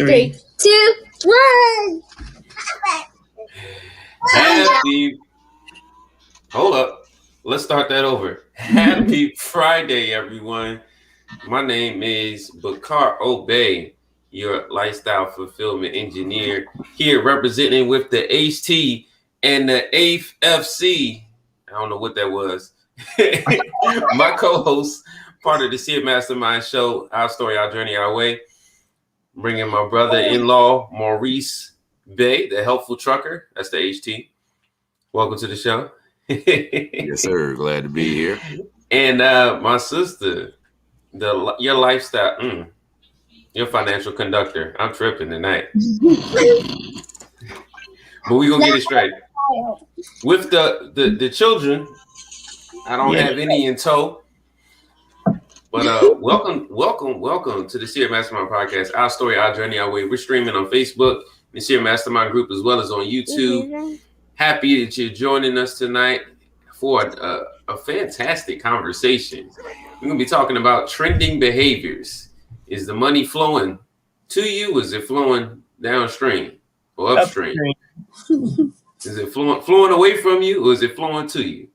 3, 2, 1. Hold up. Let's start that over. Happy Friday, everyone. My name is P.O.O.R, your lifestyle fulfillment engineer, here representing with the HT and the 8th FC. I don't know what that was. My co-host, part of the Seer Mastermind show, Our Story, Our Journey, Our Way. Bringing my brother-in-law, Maurice Bay, the helpful trucker. That's the HT. Welcome to the show. Yes, sir. Glad to be here. And my sister, your lifestyle, your financial conductor. I'm tripping tonight. But we gonna get it straight. With the children, I don't have any in tow. But welcome to the Seer Mastermind podcast. Our story, our journey, our way. We're streaming on Facebook, the Seer Mastermind group, as well as on YouTube. Happy that you're joining us tonight for a fantastic conversation. We're gonna be talking about trending behaviors. Is the money flowing to you? Is it flowing downstream or upstream? Is it flowing away from you, or is it flowing to you?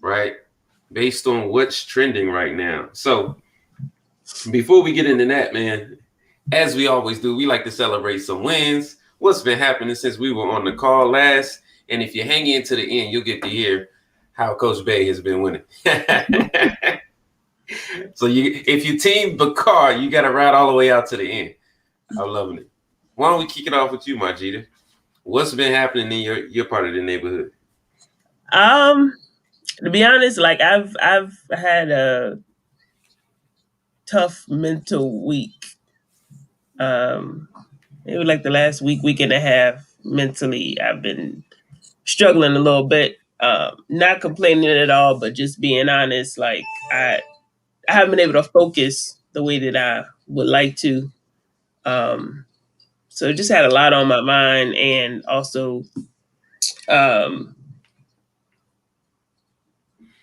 Right? Based on what's trending right now. So before we get into that, man, as we always do, we like to celebrate some wins. What's been happening since we were on the call last? And if you hang in to the end, you'll get to hear how Coach Bay has been winning. So if you team P.O.O.R, you got to ride all the way out to the end. I'm loving it. Why don't we kick it off with you, Margita? What's been happening in your part of the neighborhood? To be honest, like I've had a tough mental week. Maybe like the last week and a half mentally, I've been struggling a little bit. Not complaining at all, but just being honest. Like I haven't been able to focus the way that I would like to. So just had a lot on my mind, and also,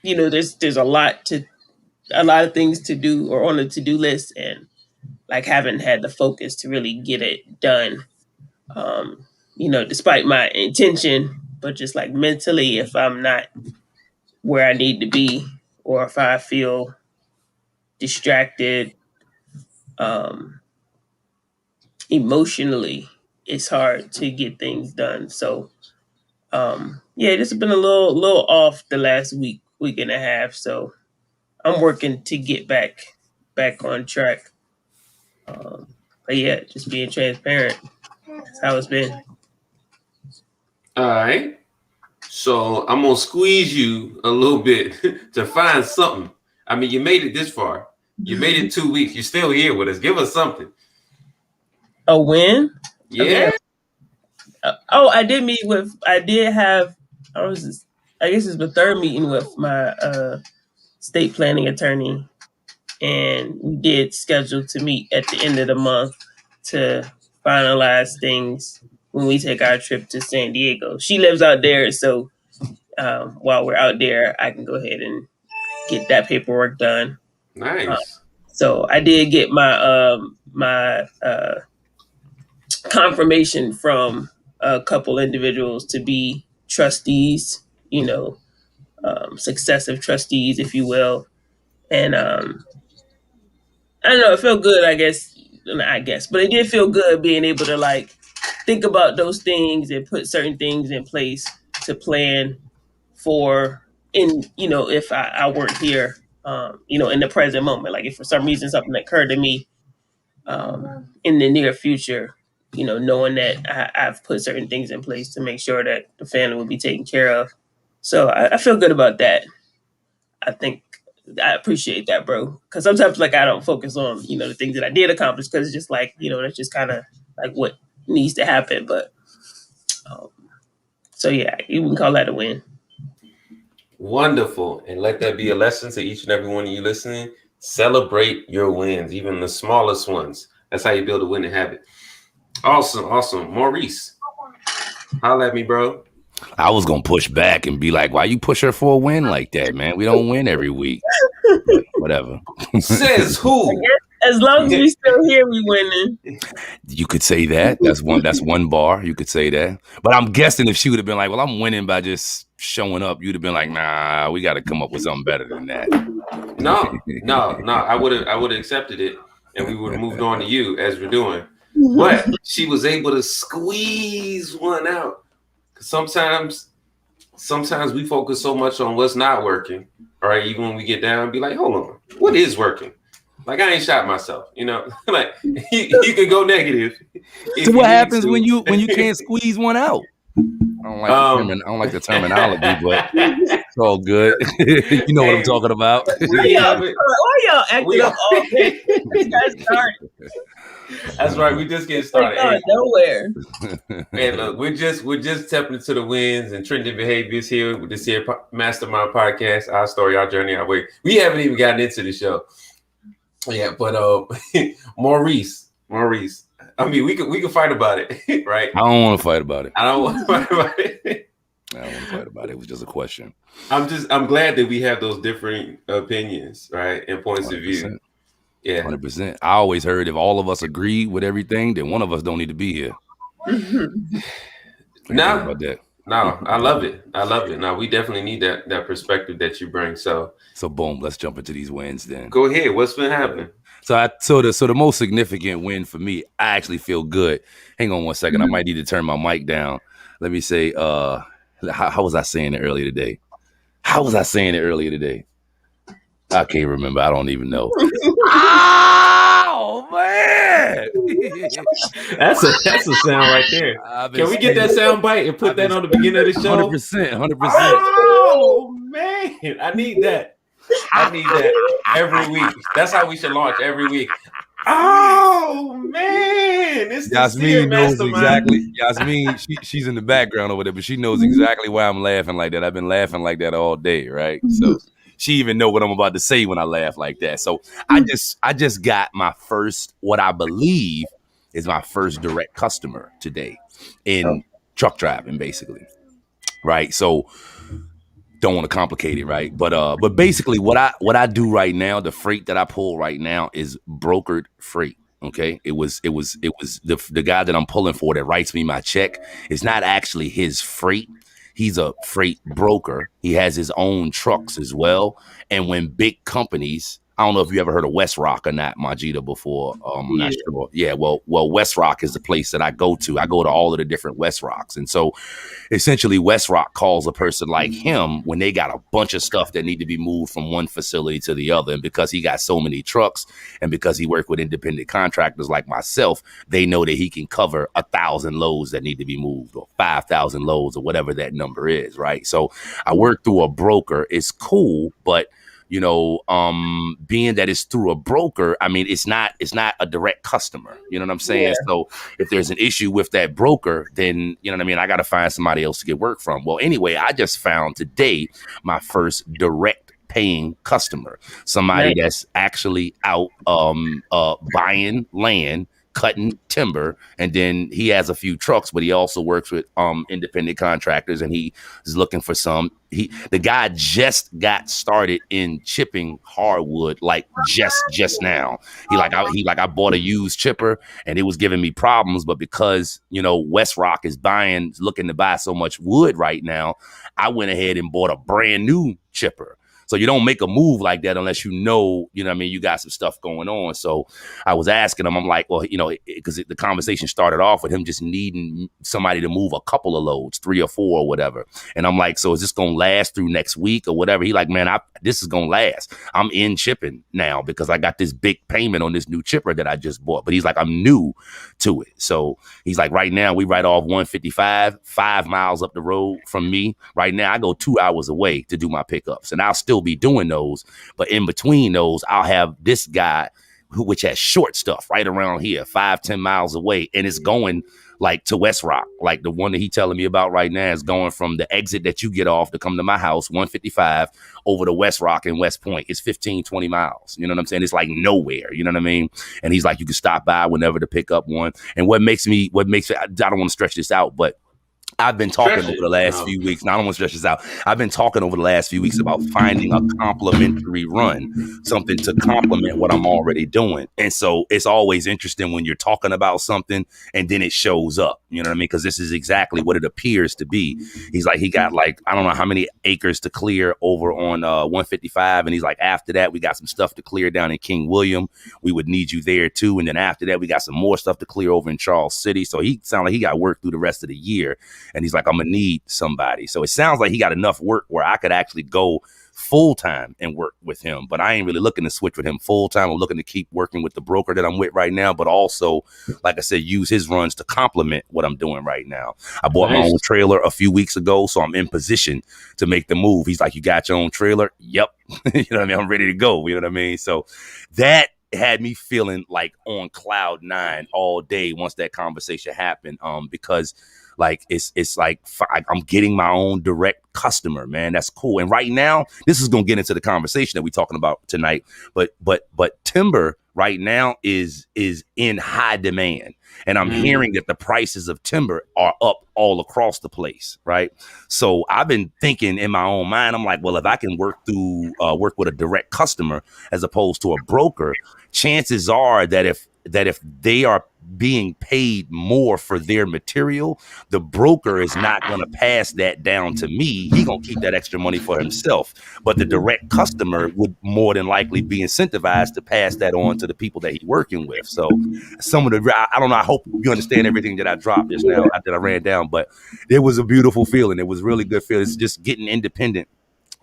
there's a lot of things to do or on the to-do list, and like haven't had the focus to really get it done. Despite my intention, but just like mentally, if I'm not where I need to be, or if I feel distracted, emotionally, it's hard to get things done. So, just been a little off the last week and a half. So I'm working to get back on track. But yeah, just being transparent. That's how it's been. All right. So I'm going to squeeze you a little bit to find something. I mean, you made it this far. You made it 2 weeks. You're still here with us. Give us something. A win? Yeah. I did have, I guess it's the third meeting with my state planning attorney. And we did schedule to meet at the end of the month to finalize things when we take our trip to San Diego. She lives out there, so while we're out there, I can go ahead and get that paperwork done. Nice. So I did get my confirmation from a couple individuals to be trustees, successive trustees, if you will. And I don't know, it felt good, but it did feel good being able to like think about those things and put certain things in place to plan for if I weren't here, in the present moment. Like if for some reason something occurred to me in the near future, knowing that I've put certain things in place to make sure that the family will be taken care of. So I feel good about that. I think I appreciate that, bro. Because sometimes like I don't focus on, the things that I did accomplish, because it's just like, that's just kind of like what needs to happen. But so yeah, you can call that a win. Wonderful. And let that be a lesson to each and every one of you listening. Celebrate your wins, even the smallest ones. That's how you build a winning habit. Awesome. Maurice, holla at me, bro. I was going to push back and be like, why you push her for a win like that, man? We don't win every week. But whatever. Says who? As long as we still here, we winning. You could say that. That's one bar. You could say that. But I'm guessing if she would have been like, well, I'm winning by just showing up, you'd have been like, nah, we got to come up with something better than that. No. I would have accepted it, and we would have moved on to you as we're doing. But she was able to squeeze one out. Sometimes we focus so much on what's not working. All right, even when we get down, be like, hold on, what is working? Like, I ain't shot myself, you know. Like, you can go negative. So what happens when you can't squeeze one out? I don't like the terminology, but it's all good. You know what I'm talking about. Why y'all acting up all day? You guys started. That's right. We just getting started. Nowhere. Man, look, we're just tapping into the wins and trending behaviors here with this here Mastermind Podcast. Our story, our journey, our way. We haven't even gotten into the show. Yeah, but Maurice. I mean, we can fight about it, right? I don't want to fight about it. I don't want to fight about it. It was just a question. I'm glad that we have those different opinions, right, and points 100%. Of view. Yeah, 100%. I always heard if all of us agree with everything, then one of us don't need to be here. No, I love it. Now we definitely need that perspective that you bring. So boom, let's jump into these wins then. Go ahead. What's been happening? So the most significant win for me, I actually feel good. Hang on one second. I might need to turn my mic down. Let me say, how was I saying it earlier today? I can't remember. I don't even know. Oh man, that's a sound right there. Can we get that sound bite and put that on the beginning of the show? 100%. Oh man, I need that every week. That's how we should launch every week. Oh man, it's Yasmin knows exactly. Yasmin, she's in the background over there, but she knows exactly why I'm laughing like that. I've been laughing like that all day, right? So she even know what I'm about to say when I laugh like that. So I just got my first, what I believe is my first direct customer today in truck driving, basically, right? So don't want to complicate it, right? But basically what I do right now, the freight that I pull right now is brokered freight. Okay. It was the guy that I'm pulling for that writes me my check. It's not actually his freight. He's a freight broker. He has his own trucks as well. And when big companies, I don't know if you ever heard of West Rock or not, Majida, before. I'm not sure. Yeah, well, West Rock is the place that I go to. I go to all of the different West Rocks. And so essentially West Rock calls a person like him when they got a bunch of stuff that need to be moved from one facility to the other. And because he got so many trucks and because he worked with independent contractors like myself, they know that he can cover 1,000 loads that need to be moved or 5,000 loads or whatever that number is, right? So I work through a broker. It's cool, but you know, being that it's through a broker, I mean, it's not a direct customer. You know what I'm saying? Yeah. So if there's an issue with that broker, then, you know what I mean? I got to find somebody else to get work from. Well, anyway, I just found today my first direct paying customer, somebody that's actually out buying land, cutting timber, and then he has a few trucks, but he also works with independent contractors, and he is looking for some. The guy just got started in chipping hardwood, like just now. I bought a used chipper, and it was giving me problems, but because you know West Rock is looking to buy so much wood right now, I went ahead and bought a brand new chipper. So you don't make a move like that unless you know what I mean, you got some stuff going on. So I was asking him, I'm like, well, you know, because the conversation started off with him just needing somebody to move a couple of loads, 3 or 4 or whatever. And I'm like, so is this going to last through next week or whatever? He like, man, this is going to last. I'm in chipping now because I got this big payment on this new chipper that I just bought. But he's like, I'm new to it. So he's like, right now we write off 155, 5 miles up the road from me. Right now I go 2 hours away to do my pickups, and I'll still be doing those, but in between those I'll have this guy which has short stuff right around here 5-10 miles away, and it's going like to West Rock. Like the one that he's telling me about right now is going from the exit that you get off to come to my house, 155, over to West Rock and West Point. It's 15-20 miles. You know what I'm saying? It's like nowhere. You know what I mean? And he's like, you can stop by whenever to pick up one. And what makes me I don't want to stretch this out, but I've been talking over the last few weeks, and I don't want to stretch this out. I've been talking over the last few weeks about finding a complementary run, something to complement what I'm already doing. And so it's always interesting when you're talking about something and then it shows up, you know what I mean? Because this is exactly what it appears to be. He's like, he got like, I don't know how many acres to clear over on 155. And he's like, after that, we got some stuff to clear down in King William. We would need you there too. And then after that, we got some more stuff to clear over in Charles City. So he sounded like he got work through the rest of the year. And he's like, I'm going to need somebody. So it sounds like he got enough work where I could actually go full time and work with him. But I ain't really looking to switch with him full time. I'm looking to keep working with the broker that I'm with right now, but also, like I said, use his runs to complement what I'm doing right now. I bought my own trailer a few weeks ago, so I'm in position to make the move. He's like, you got your own trailer? Yep. You know what I mean? I'm ready to go. You know what I mean? So that had me feeling like on cloud nine all day once that conversation happened, because like it's like I'm getting my own direct customer, man. That's cool. And right now, this is gonna get into the conversation that we're talking about tonight. But timber right now is in high demand, and I'm hearing that the prices of timber are up all across the place, right? So I've been thinking in my own mind, I'm like, well, if I can work with a direct customer as opposed to a broker, chances are that if they are being paid more for their material, the broker is not going to pass that down to me. He going to keep that extra money for himself. But the direct customer would more than likely be incentivized to pass that on to the people that he's working with. So some of the, I don't know, I hope you understand everything that I dropped just now, that I ran down, but it was a beautiful feeling. It was really good feeling. It's just getting independent.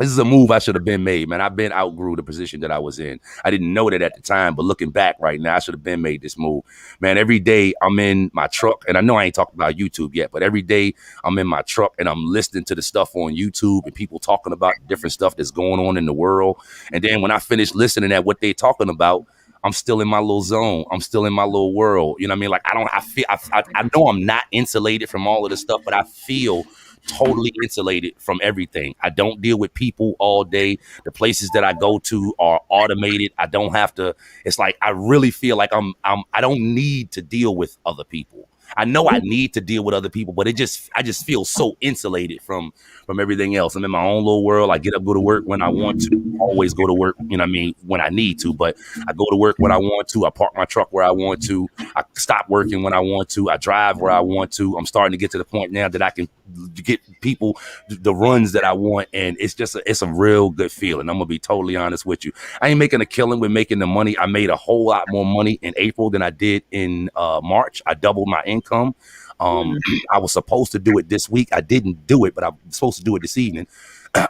This is a move I should have been made, man. I've been outgrew the position that I was in. I didn't know that at the time, but looking back right now, I should have been made this move. Man, every day I'm in my truck, and I know I ain't talking about YouTube yet, but every day I'm in my truck and I'm listening to the stuff on YouTube and people talking about different stuff that's going on in the world. And then when I finish listening at what they talking about, I'm still in my little zone. I'm still in my little world. You know what I mean? Like I know I'm not insulated from all of this stuff, but I feel totally insulated from everything. I don't deal with people all day. The places that I go to are automated. I don't have to. It's like I really feel like I don't need to deal with other people. I know I need to deal with other people, but I just feel so insulated from everything else. I'm in my own little world. I get up, go to work when I want to. Always go to work, you know what I mean, when I need to. But I go to work when I want to. I park my truck where I want to. I stop working when I want to. I drive where I want to. I'm starting to get to the point now that I can get people the runs that I want, and it's a real good feeling. I'm gonna be totally honest with you. I ain't making a killing with making the money. I made a whole lot more money in April than I did in March. I doubled my income. I was supposed to do it this week. I didn't do it, but I'm supposed to do it this evening.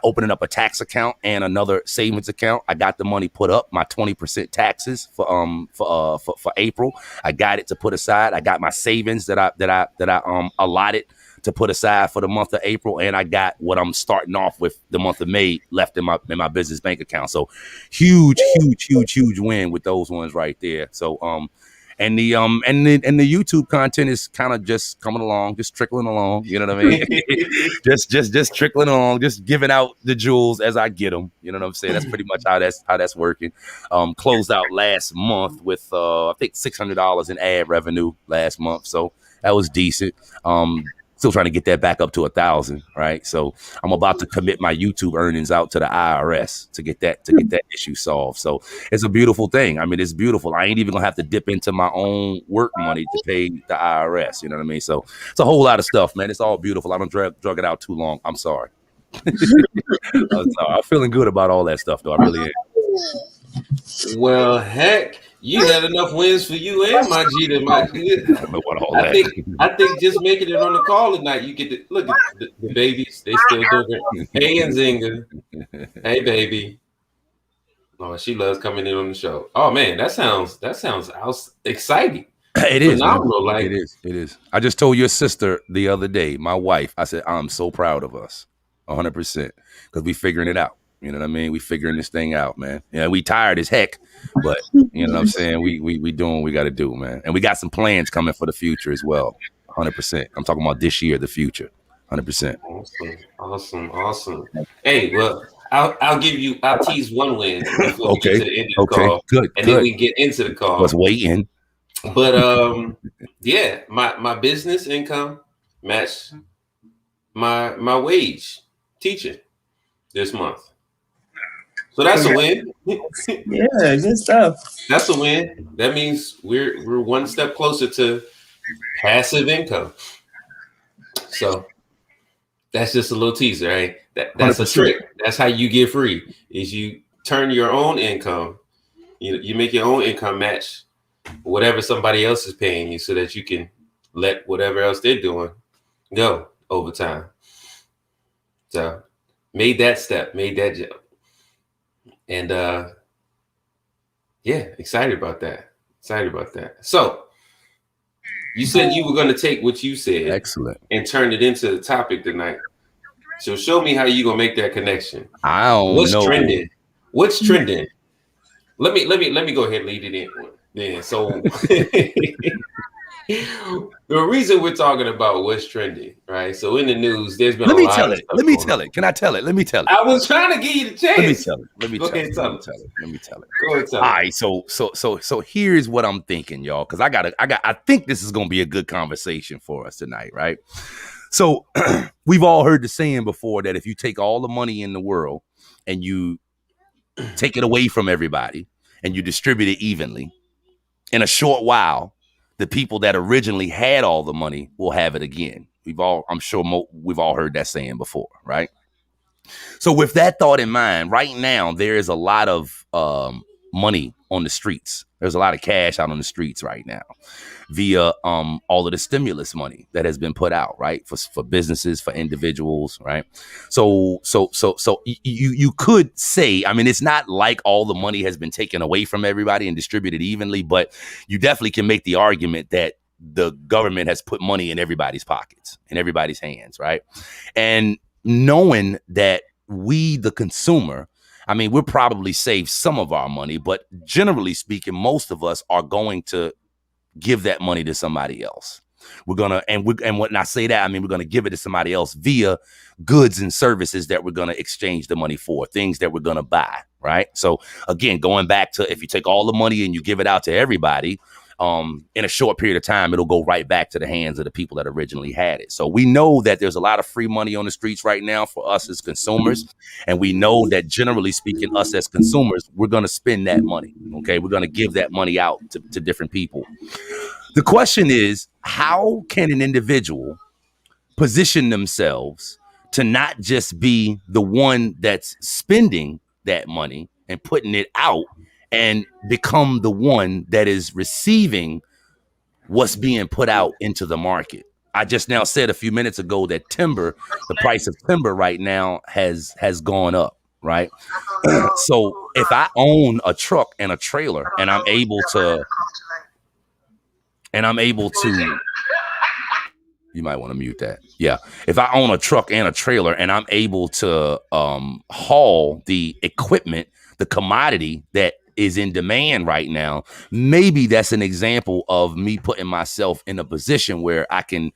Opening up a tax account and another savings account. I got the money put up, my 20% taxes for April. I got it to put aside. I got my savings that I allotted to put aside for the month of April, and I got what I'm starting off with the month of May left in my business bank account. So huge win with those ones right there. So and the YouTube content is kind of just coming along, just trickling along. You know what I mean? just trickling along, just giving out the jewels as I get them. You know what I'm saying? That's pretty much how that's working. Closed out last month with I think $600 in ad revenue last month, so that was decent. Still trying to get that back up to 1,000, right? So I'm about to commit my YouTube earnings out to the IRS to get that issue solved. So it's a beautiful thing. I mean, it's beautiful. I ain't even gonna have to dip into my own work money to pay the IRS. You know what I mean? So it's a whole lot of stuff, man. It's all beautiful. I don't drug it out too long. I'm sorry. I'm feeling good about all that stuff, though. I really am. Well, heck, you had enough wins for you and my G to my. I think just making it on the call tonight, you get to look at the babies. They still doing it. Hey, Nzinga. Hey, baby. Oh, she loves coming in on the show. Oh man, that sounds exciting. It is phenomenal. Like it is. I just told your sister the other day, my wife. I said I'm so proud of us, 100%, because we figuring it out. You know what I mean? We figuring this thing out, man. Yeah, we tired as heck, but you know what I'm saying? We doing what we got to do, man. And we got some plans coming for the future as well. 100%. I'm talking about this year, the future. 100%. Awesome. Hey, well, I'll tease one win before we get to the end of the call. Good. Then we get into the call. I was waiting. But yeah, my business income matched my wage teaching this month. So that's a win. Yeah, good stuff. That's a win. That means we're one step closer to passive income. So that's just a little teaser, right? That's 100%. a trick. That's how you get free. Is you turn your own income. You make your own income match whatever somebody else is paying you, so that you can let whatever else they're doing go over time. So made that step, made that jump, and yeah, excited about that. So you said you were going to take what you said, excellent, and turn it into the topic tonight. So show me how you gonna make that connection. I don't What's know. trending? What's trending? Let me go ahead and lead it in. Then so the reason we're talking about what's trending, right? So in the news, there's been Let a me lot tell of it. stuff Let me going tell on. it. Can I tell it? Let me tell it. I was trying to give you the chance. Let me tell it. Let me Go tell ahead, it. tell Let me it. tell it. Let me tell it. Go ahead, tell All it. right. So here's what I'm thinking, y'all, because I think this is gonna be a good conversation for us tonight, right? So we've all heard the saying before that if you take all the money in the world and you take it away from everybody and you distribute it evenly, in a short while, the people that originally had all the money will have it again. We've all heard that saying before, right? So with that thought in mind, right now, there is a lot of money on the streets. There's a lot of cash out on the streets right now via all of the stimulus money that has been put out, right? For businesses, for individuals, right? So you could say, I mean, it's not like all the money has been taken away from everybody and distributed evenly, but you definitely can make the argument that the government has put money in everybody's pockets, in everybody's hands, right? And knowing that we, the consumer, I mean, we'll probably save some of our money, but generally speaking, most of us are going to give that money to somebody else. When I say that, I mean, we're going to give it to somebody else via goods and services that we're going to exchange the money for, things that we're going to buy, right? So again, going back to, if you take all the money and you give it out to everybody, in a short period of time, it'll go right back to the hands of the people that originally had it. So we know that there's a lot of free money on the streets right now for us as consumers. And we know that generally speaking, us as consumers, we're going to spend that money. Okay. We're going to give that money out to different people. The question is, how can an individual position themselves to not just be the one that's spending that money and putting it out, and become the one that is receiving what's being put out into the market? I just now said a few minutes ago that timber, the price of timber right now has gone up, right? So if I own a truck and a trailer and I'm able to, you might want to mute that. Yeah. If I own a truck and a trailer and I'm able to haul the equipment, the commodity that is in demand right now, maybe that's an example of me putting myself in a position where I can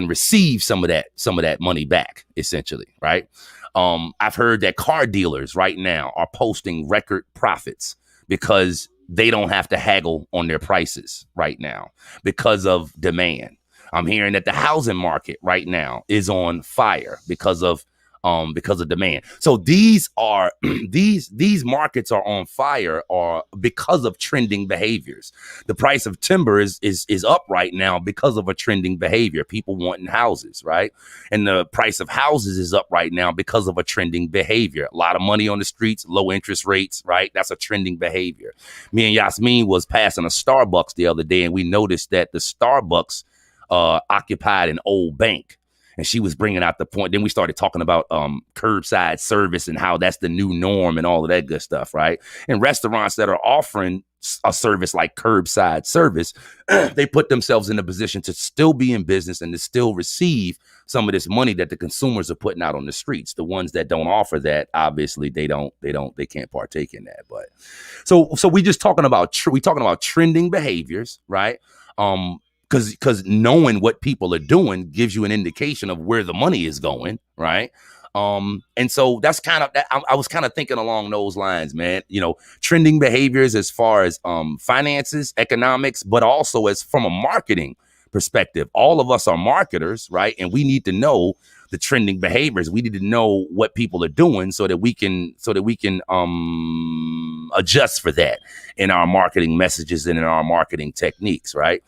receive some of that money back, essentially, right? I've heard that car dealers right now are posting record profits because they don't have to haggle on their prices right now because of demand. I'm hearing that the housing market right now is on fire because of demand. So these are these markets are on fire or because of trending behaviors. The price of timber is up right now because of a trending behavior, people wanting houses, right? And the price of houses is up right now because of a trending behavior. A lot of money on the streets, low interest rates, right? That's a trending behavior. Me and Yasmin was passing a Starbucks the other day, and we noticed that the Starbucks occupied an old bank. And she was bringing out the point. Then we started talking about curbside service and how that's the new norm and all of that good stuff, right? And restaurants that are offering a service like curbside service, they put themselves in a position to still be in business and to still receive some of this money that the consumers are putting out on the streets. The ones that don't offer that, obviously, they can't partake in that. But so we just talking about trending behaviors, right? Because knowing what people are doing gives you an indication of where the money is going, right? And so that's kind of that. I was kind of thinking along those lines, man. You know, trending behaviors as far as finances, economics, but also as from a marketing perspective. All of us are marketers, right? And we need to know the trending behaviors. We need to know what people are doing so that we can adjust for that in our marketing messages and in our marketing techniques, right?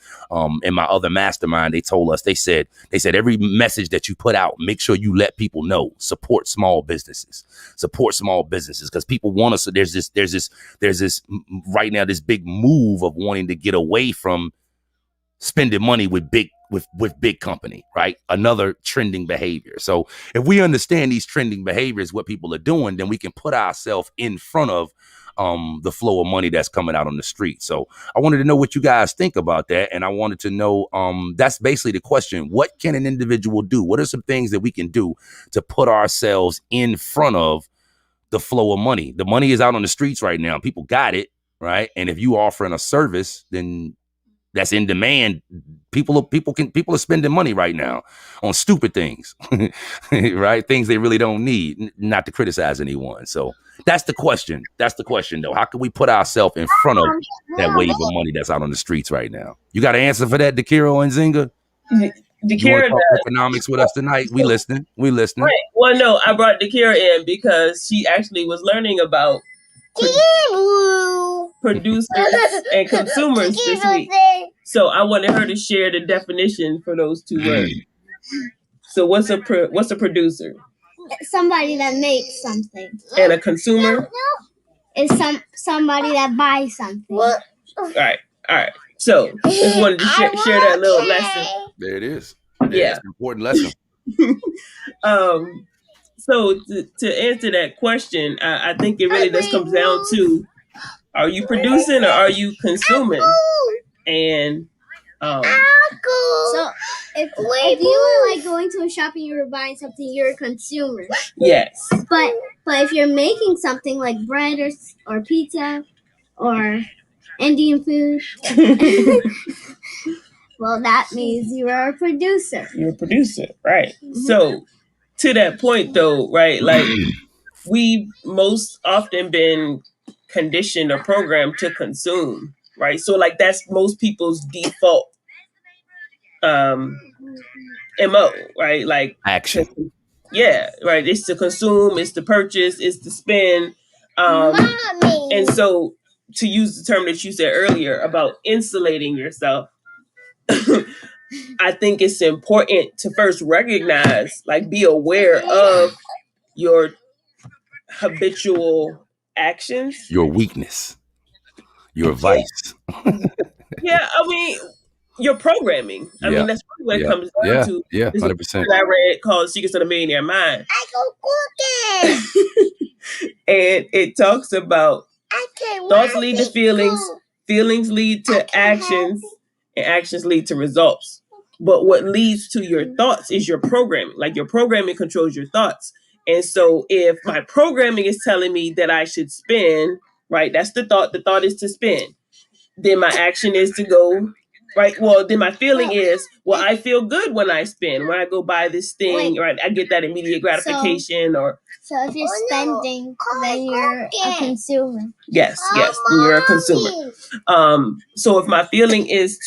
In my other mastermind, they told us, they said every message that you put out, make sure you let people know, support small businesses because people want us. So there's this right now, this big move of wanting to get away from spending money with big company, right? Another trending behavior. So if we understand these trending behaviors, what people are doing, then we can put ourselves in front of the flow of money that's coming out on the street. So I wanted to know what you guys think about that. And I wanted to know, that's basically the question. What can an individual do? What are some things that we can do to put ourselves in front of the flow of money? The money is out on the streets right now. People got it, right? And if you offering a service, then that's in demand. People are spending money right now on stupid things, right? Things they really don't need, not to criticize anyone. So that's the question. That's the question, though. How can we put ourselves in front of that wave of money that's out on the streets right now? You got an answer for that, Dakiro and Zinga? You want to talk economics with us tonight? We listening. Right. Well, no, I brought Dakira in because she actually was learning about producers and consumers this week. So I wanted her to share the definition for those two words. So what's a producer? Somebody that makes something. And a consumer? Is somebody that buys something. All right. So just wanted to share that little lesson. There it is. Yeah. It's an important lesson. So to answer that question, I think it really just comes down to, are you producing or are you consuming? And so if you were like going to a shop and you were buying something, you're a consumer. Yes. But if you're making something like bread or pizza or Indian food, well, that means you are a producer. You're a producer, right? Mm-hmm. So to that point, though, right? Like we've most often been conditioned or programmed to consume, right? So like that's most people's default MO, right? Like action. Yeah, right. It's to consume, it's to purchase, it's to spend. And so to use the term that you said earlier about insulating yourself, I think it's important to first recognize, like be aware of your habitual actions. Your weakness. Your vice. Yeah, I mean, your programming. I mean, that's what it comes down to. Yeah, 100%. I read called Secrets of the Millionaire Mind. I go cooking. And it talks about thoughts lead to feelings, feelings lead to actions, and actions lead to results. But what leads to your thoughts is your programming. Like your programming controls your thoughts. And so if my programming is telling me that I should spend, right, that's the thought. The thought is to spend. Then my action is to go, right? Well, then my feeling is, well, I feel good when I spend. When I go buy this thing, right, I get that immediate gratification. So if you're spending, then you're a consumer. Yes, then you're a consumer. So if my feeling is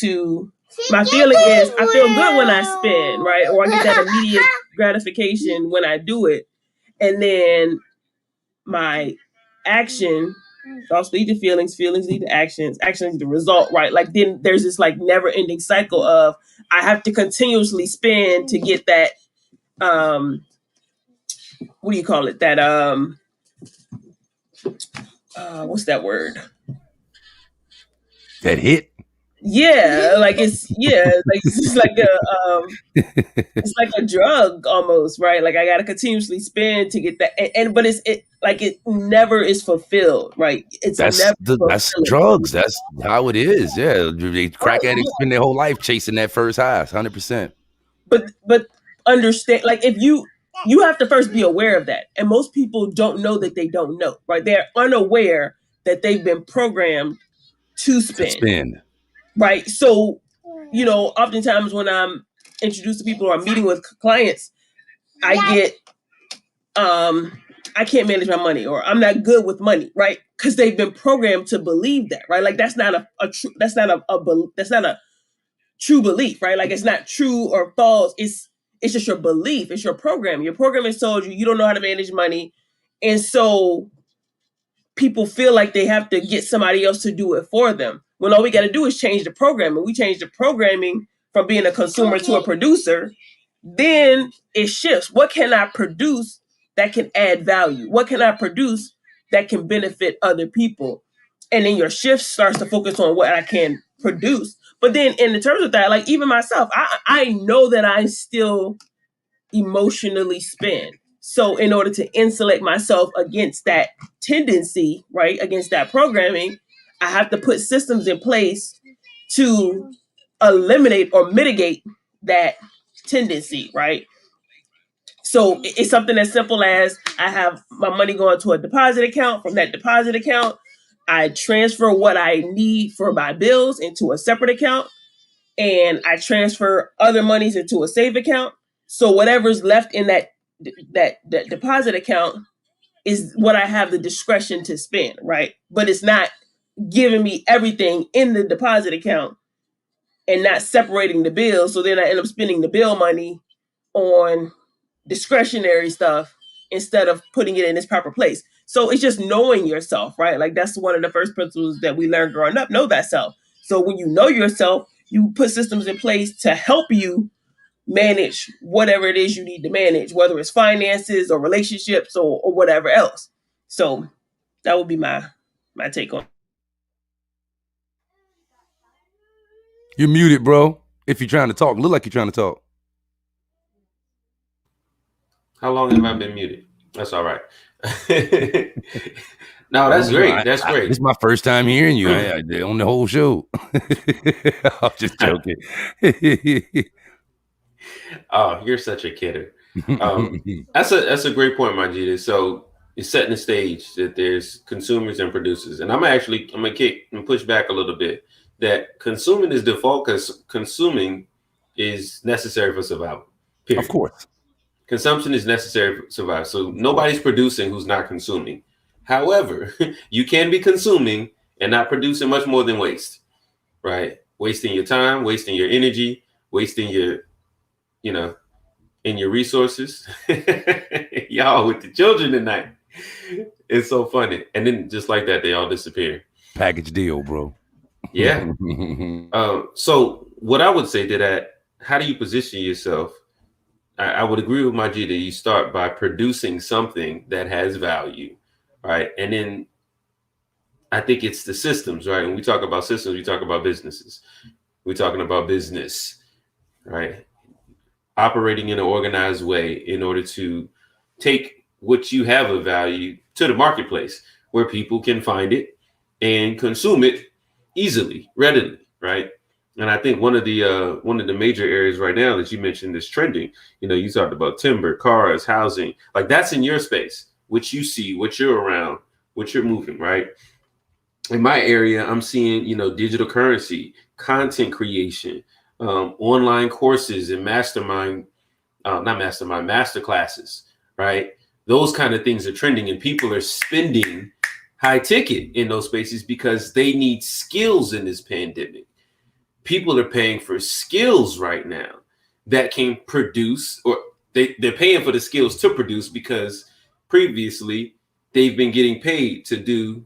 I feel good when I spend, right? Or I get that immediate gratification when I do it. And then my action, thoughts lead to feelings lead to actions lead to result, right? Like then there's this like never ending cycle of I have to continuously spend to get that, what do you call it? That, what's that word? That hit? Yeah, like it's like a drug almost, right? Like I gotta continuously spend to get that, but it never is fulfilled, right? That's drugs. That's how it is. Yeah, crack addicts spend their whole life chasing that first high, 100%. But understand, like if you have to first be aware of that, and most people don't know that they don't know, right? They're unaware that they've been programmed to spend. Right. So, oftentimes when I'm introduced to people or I'm meeting with clients, I get, I can't manage my money or I'm not good with money. Right. Because they've been programmed to believe that. Right. Like that's not true belief, right? Like it's not true or false. It's just your belief. It's your program. Your program has told you don't know how to manage money, and so people feel like they have to get somebody else to do it for them. When all we got to do is change the programming. We change the programming from being a consumer to a producer. Then it shifts. What can I produce that can add value? What can I produce that can benefit other people? And then your shift starts to focus on what I can produce. But then in terms of that, like even myself, I know that I still emotionally spend. So in order to insulate myself against that tendency, right, against that programming, I have to put systems in place to eliminate or mitigate that tendency, right? So it's something as simple as I have my money going to a deposit account. From that deposit account, I transfer what I need for my bills into a separate account, and I transfer other monies into a save account. So whatever's left in that deposit account is what I have the discretion to spend, right? But it's not giving me everything in the deposit account and not separating the bill. So then I end up spending the bill money on discretionary stuff instead of putting it in its proper place. So it's just knowing yourself, right? Like that's one of the first principles that we learned growing up, know thyself. So when you know yourself, you put systems in place to help you manage whatever it is you need to manage, whether it's finances or relationships or whatever else. So that would be my take on it. You're muted, bro. If you're trying to talk, look like you're trying to talk. How long have I been muted? That's all right. No, that's great. That's great. This is my first time hearing you on the whole show. I'm just joking. Oh, you're such a kidder. That's a great point, Majida. So it's setting the stage that there's consumers and producers, and I'm gonna kick and push back a little bit that consuming is default because consuming is necessary for survival. Period. Of course. Consumption is necessary for survival. So nobody's producing who's not consuming. However, you can be consuming and not producing much more than waste, right? Wasting your time, wasting your energy, wasting your, in your resources. Y'all with the children tonight. It's so funny. And then just like that, they all disappear. Package deal, bro. Yeah. So what I would say to that, how do you position yourself? I would agree with Majida. You start by producing something that has value, right? And then I think it's the systems, right? When we talk about systems, we talk about businesses. We're talking about business, right? Operating in an organized way in order to take what you have of value to the marketplace where people can find it and consume it easily, readily, right? And I think one of the major areas right now that you mentioned is trending. You talked about timber, cars, housing, like that's in your space, which you see, what you're around, what you're moving, right? In my area, I'm seeing, digital currency, content creation, online courses and master classes, right? Those kind of things are trending and people are spending high ticket in those spaces because they need skills in this pandemic. People are paying for skills right now that can produce, or they're paying for the skills to produce because previously they've been getting paid to do,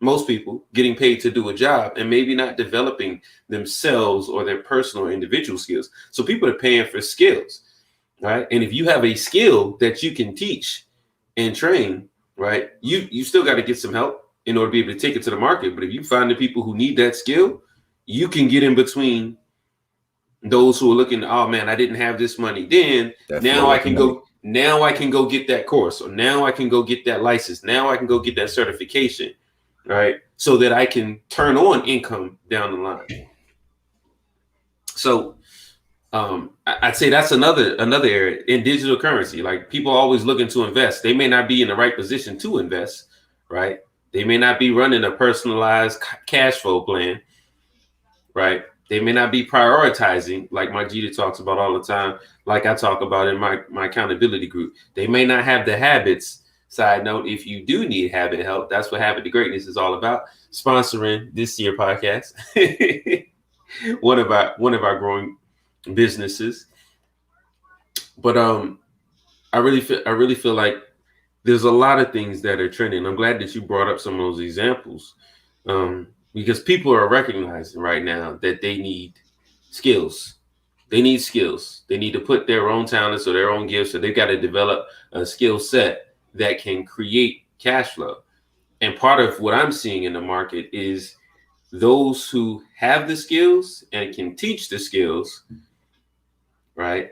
most people getting paid to do a job and maybe not developing themselves or their personal or individual skills. So people are paying for skills, right? And if you have a skill that you can teach and train, right, you still got to get some help in order to be able to take it to the market. But if you find the people who need that skill, you can get in between those who are looking, oh man, I didn't have this money then. Now I can go get that course, or now I can go get that license. Now I can go get that certification, right? So that I can turn on income down the line. So I'd say that's another area in digital currency. Like people are always looking to invest. They may not be in the right position to invest, right? They may not be running a personalized cash flow plan, right? They may not be prioritizing like Majida talks about all the time, like I talk about in my accountability group. They may not have the habits. Side note, if you do need habit help, that's what Habit to Greatness is all about. Sponsoring this year podcast. one of our growing businesses. But I really feel like there's a lot of things that are trending. I'm glad that you brought up some of those examples, because people are recognizing right now that they need skills. They need skills. They need to put their own talents or their own gifts, so they've got to develop a skill set that can create cash flow. And part of what I'm seeing in the market is those who have the skills and can teach the skills, right,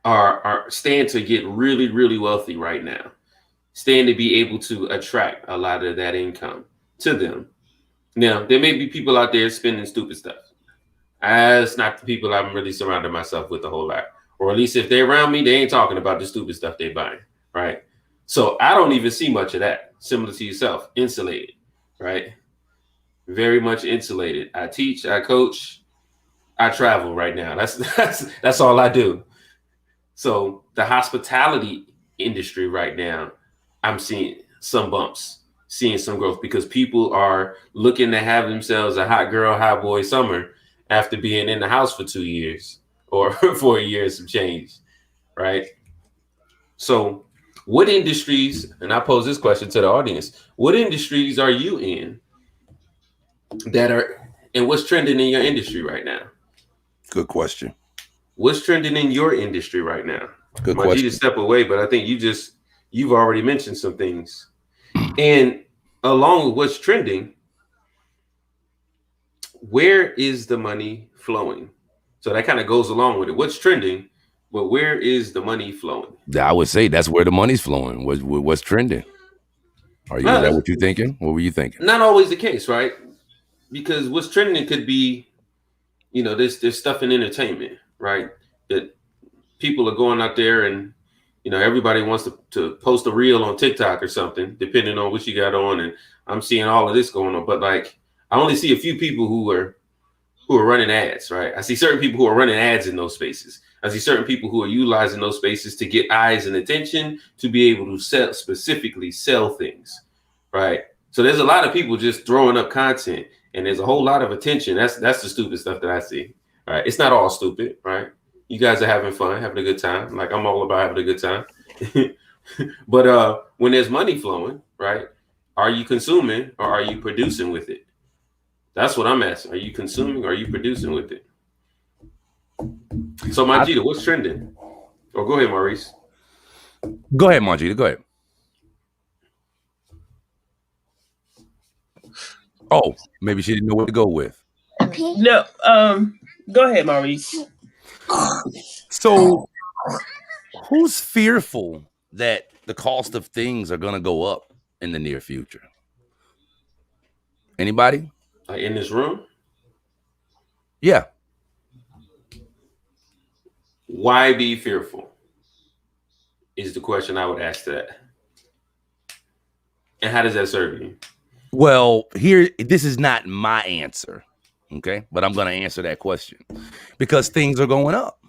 are stand to get really, really wealthy right now. Stand to be able to attract a lot of that income to them. Now, there may be people out there spending stupid stuff. That's not the people I'm really surrounding myself with a whole lot. Or at least if they're around me, they ain't talking about the stupid stuff they buying, right? So I don't even see much of that. Similar to yourself, insulated, right? Very much insulated. I teach, I coach, I travel right now. That's all I do. So the hospitality industry right now, I'm seeing some bumps, seeing some growth, because people are looking to have themselves a hot girl, hot boy summer after being in the house for 2 years or 4 years of change, right? So what industries, and I pose this question to the audience, what industries are you in and what's trending in your industry right now? Good question. What's trending in your industry right now? Good Majid question. to step away, but I think you've already mentioned some things. And along with what's trending, where is the money flowing? So that kind of goes along with it. What's trending, but where is the money flowing? I would say that's where the money's flowing. What's trending? Is that what you're thinking? What were you thinking? Not always the case, right? Because what's trending could be, there's stuff in entertainment, right? That people are going out there and, everybody wants to post a reel on TikTok or something, depending on what you got on. And I'm seeing all of this going on, but like, I only see a few people who are running ads, right? I see certain people who are running ads in those spaces. I see certain people who are utilizing those spaces to get eyes and attention to be able to specifically sell things, right? So there's a lot of people just throwing up content, and there's a whole lot of attention. That's the stupid stuff that I see. All right, it's not all stupid, right? You guys are having fun, having a good time. Like, I'm all about having a good time. But when there's money flowing, right? Are you consuming or are you producing with it? That's what I'm asking. Are you consuming or are you producing with it? So, Majida, what's trending? Oh, go ahead, Maurice. Go ahead, Majida. Go ahead. Oh, maybe she didn't know what to go with. Okay. No, go ahead, Maurice. So, who's fearful that the cost of things are going to go up in the near future? Anybody? In this room? Yeah. Why be fearful? Is the question I would ask to that. And how does that serve you? Well, this is not my answer, okay? But I'm going to answer that question because things are going up.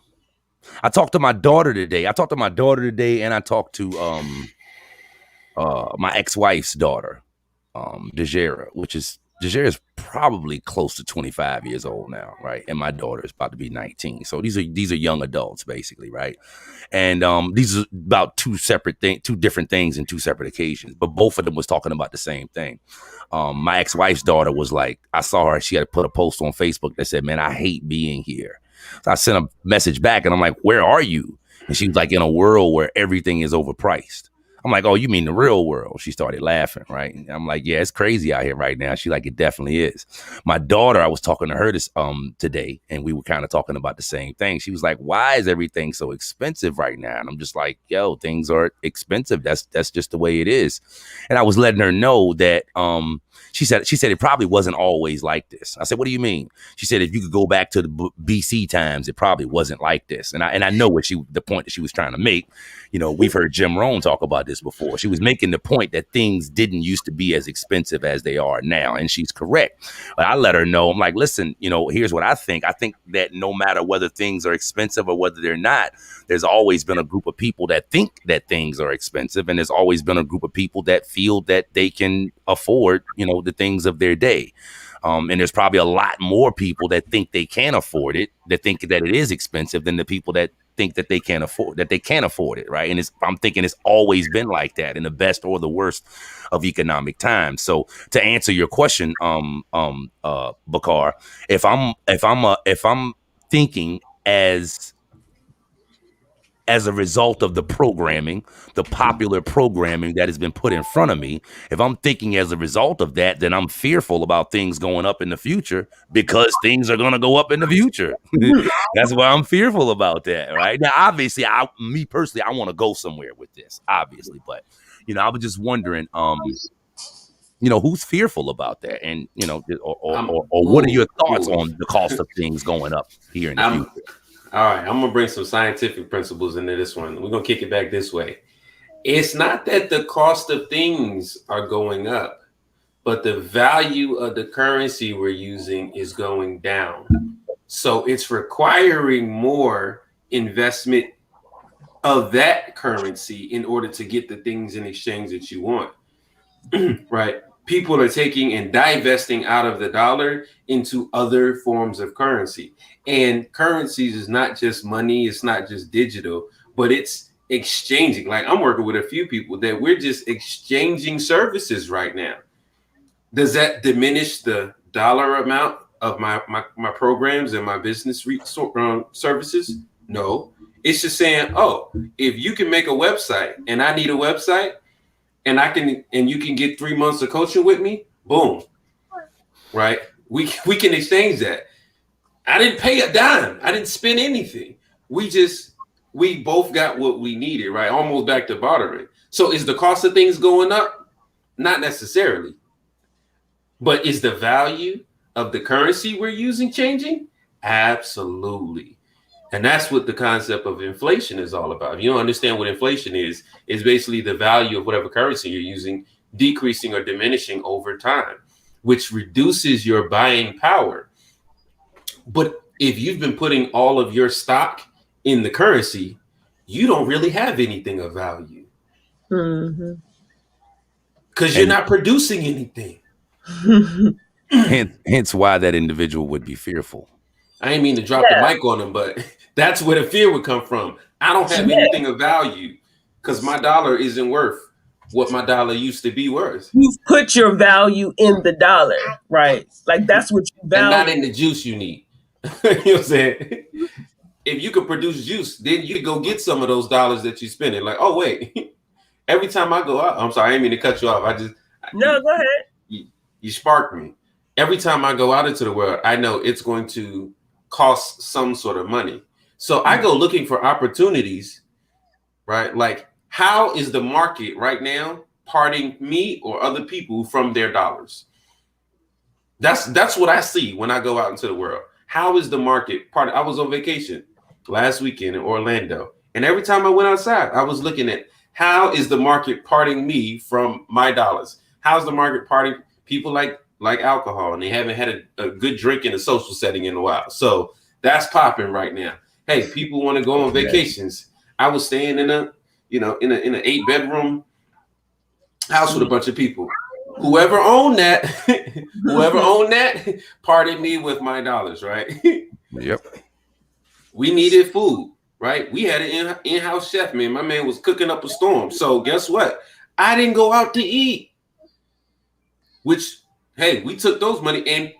I talked to my daughter today. And I talked to my ex-wife's daughter, Dejera, Dejera is probably close to 25 years old now, right? And my daughter is about to be 19. So these are young adults, basically, right? And these are about two different things in two separate occasions, but both of them was talking about the same thing. My ex-wife's daughter was like, I saw her, she had to put a post on Facebook that said, "Man, I hate being here." So I sent a message back and I'm like, "Where are you?" And she was like, "In a world where everything is overpriced." I'm like, "Oh, you mean the real world?" She started laughing, right? And I'm like, "Yeah, it's crazy out here right now." She's like, "It definitely is." My daughter, I was talking to her this today, and we were kind of talking about the same thing. She was like, "Why is everything so expensive right now?" And I'm just like, "Yo, things are expensive. That's just the way it is." And I was letting her know that she said it probably wasn't always like this. I said, "What do you mean?" She said, "If you could go back to the BC times, it probably wasn't like this." And I know the point that she was trying to make. We've heard Jim Rohn talk about this before. She was making the point that things didn't used to be as expensive as they are now, and she's correct. But I let her know, I'm like, "Listen, here's what I think. I think that no matter whether things are expensive or whether they're not, there's always been a group of people that think that things are expensive, and there's always been a group of people that feel that they can afford, the things of their day." And there's probably a lot more people that think they can afford it, that think that it is expensive, than the people that think that they can't afford it, right? And I'm thinking it's always been like that in the best or the worst of economic times. So to answer your question, Bakar, if I'm thinking as a result of the popular programming that has been put in front of me, if I'm thinking as a result of that, then I'm fearful about things going up in the future, because things are going to go up in the future. That's why I'm fearful about that, right? Now, obviously, me personally, I want to go somewhere with this, obviously, but I was just wondering, who's fearful about that, and or what are your thoughts on the cost of things going up here in the future? All right, I'm gonna bring some scientific principles into this one. We're gonna kick it back this way. It's not that the cost of things are going up, but the value of the currency we're using is going down. So it's requiring more investment of that currency in order to get the things in exchange that you want. Right? People are taking and divesting out of the dollar into other forms of currency. And currencies is not just money, it's not just digital, but it's exchanging. Like, I'm working with a few people that we're just exchanging services right now. Does that diminish the dollar amount of my programs and my business services? No. It's just saying, oh, if you can make a website and I need a website, and you can get 3 months of coaching with me, boom. Right? We can exchange that. I didn't pay a dime. I didn't spend anything. We both got what we needed, right? Almost back to bartering. So is the cost of things going up? Not necessarily. But is the value of the currency we're using changing? Absolutely. And that's what the concept of inflation is all about. If you don't understand what inflation is basically the value of whatever currency you're using decreasing or diminishing over time, which reduces your buying power. But if you've been putting all of your stock in the currency, you don't really have anything of value. Because you're not producing anything. Hence why that individual would be fearful. I didn't mean to drop the mic on them, but that's where the fear would come from. I don't have anything of value because my dollar isn't worth what my dollar used to be worth. You've put your value in the dollar, right? Like, that's what you value. And not in the juice you need. You know what I'm saying? If you could produce juice, then you could go get some of those dollars that you're spending. Like, oh, wait. Every time I go out, I'm sorry, I didn't mean to cut you off. No, go ahead. You sparked me. Every time I go out into the world, I know it's going to cost some sort of money. So I go looking for opportunities, right? Like, how is the market right now parting me or other people from their dollars? That's what I see when I go out into the world. How is the market parting? I was on vacation last weekend in Orlando, and every time I went outside, I was looking at how is the market parting me from my dollars? How's the market parting people like alcohol, and they haven't had a good drink in a social setting in a while. So that's popping right now. Hey, people want to go on vacations. I was staying in an 8-bedroom house with a bunch of people. Whoever owned that, parted me with my dollars, right? Yep. We needed food, right? We had an in-house chef, man. My man was cooking up a storm. So guess what? I didn't go out to eat. Which, hey, we took those money and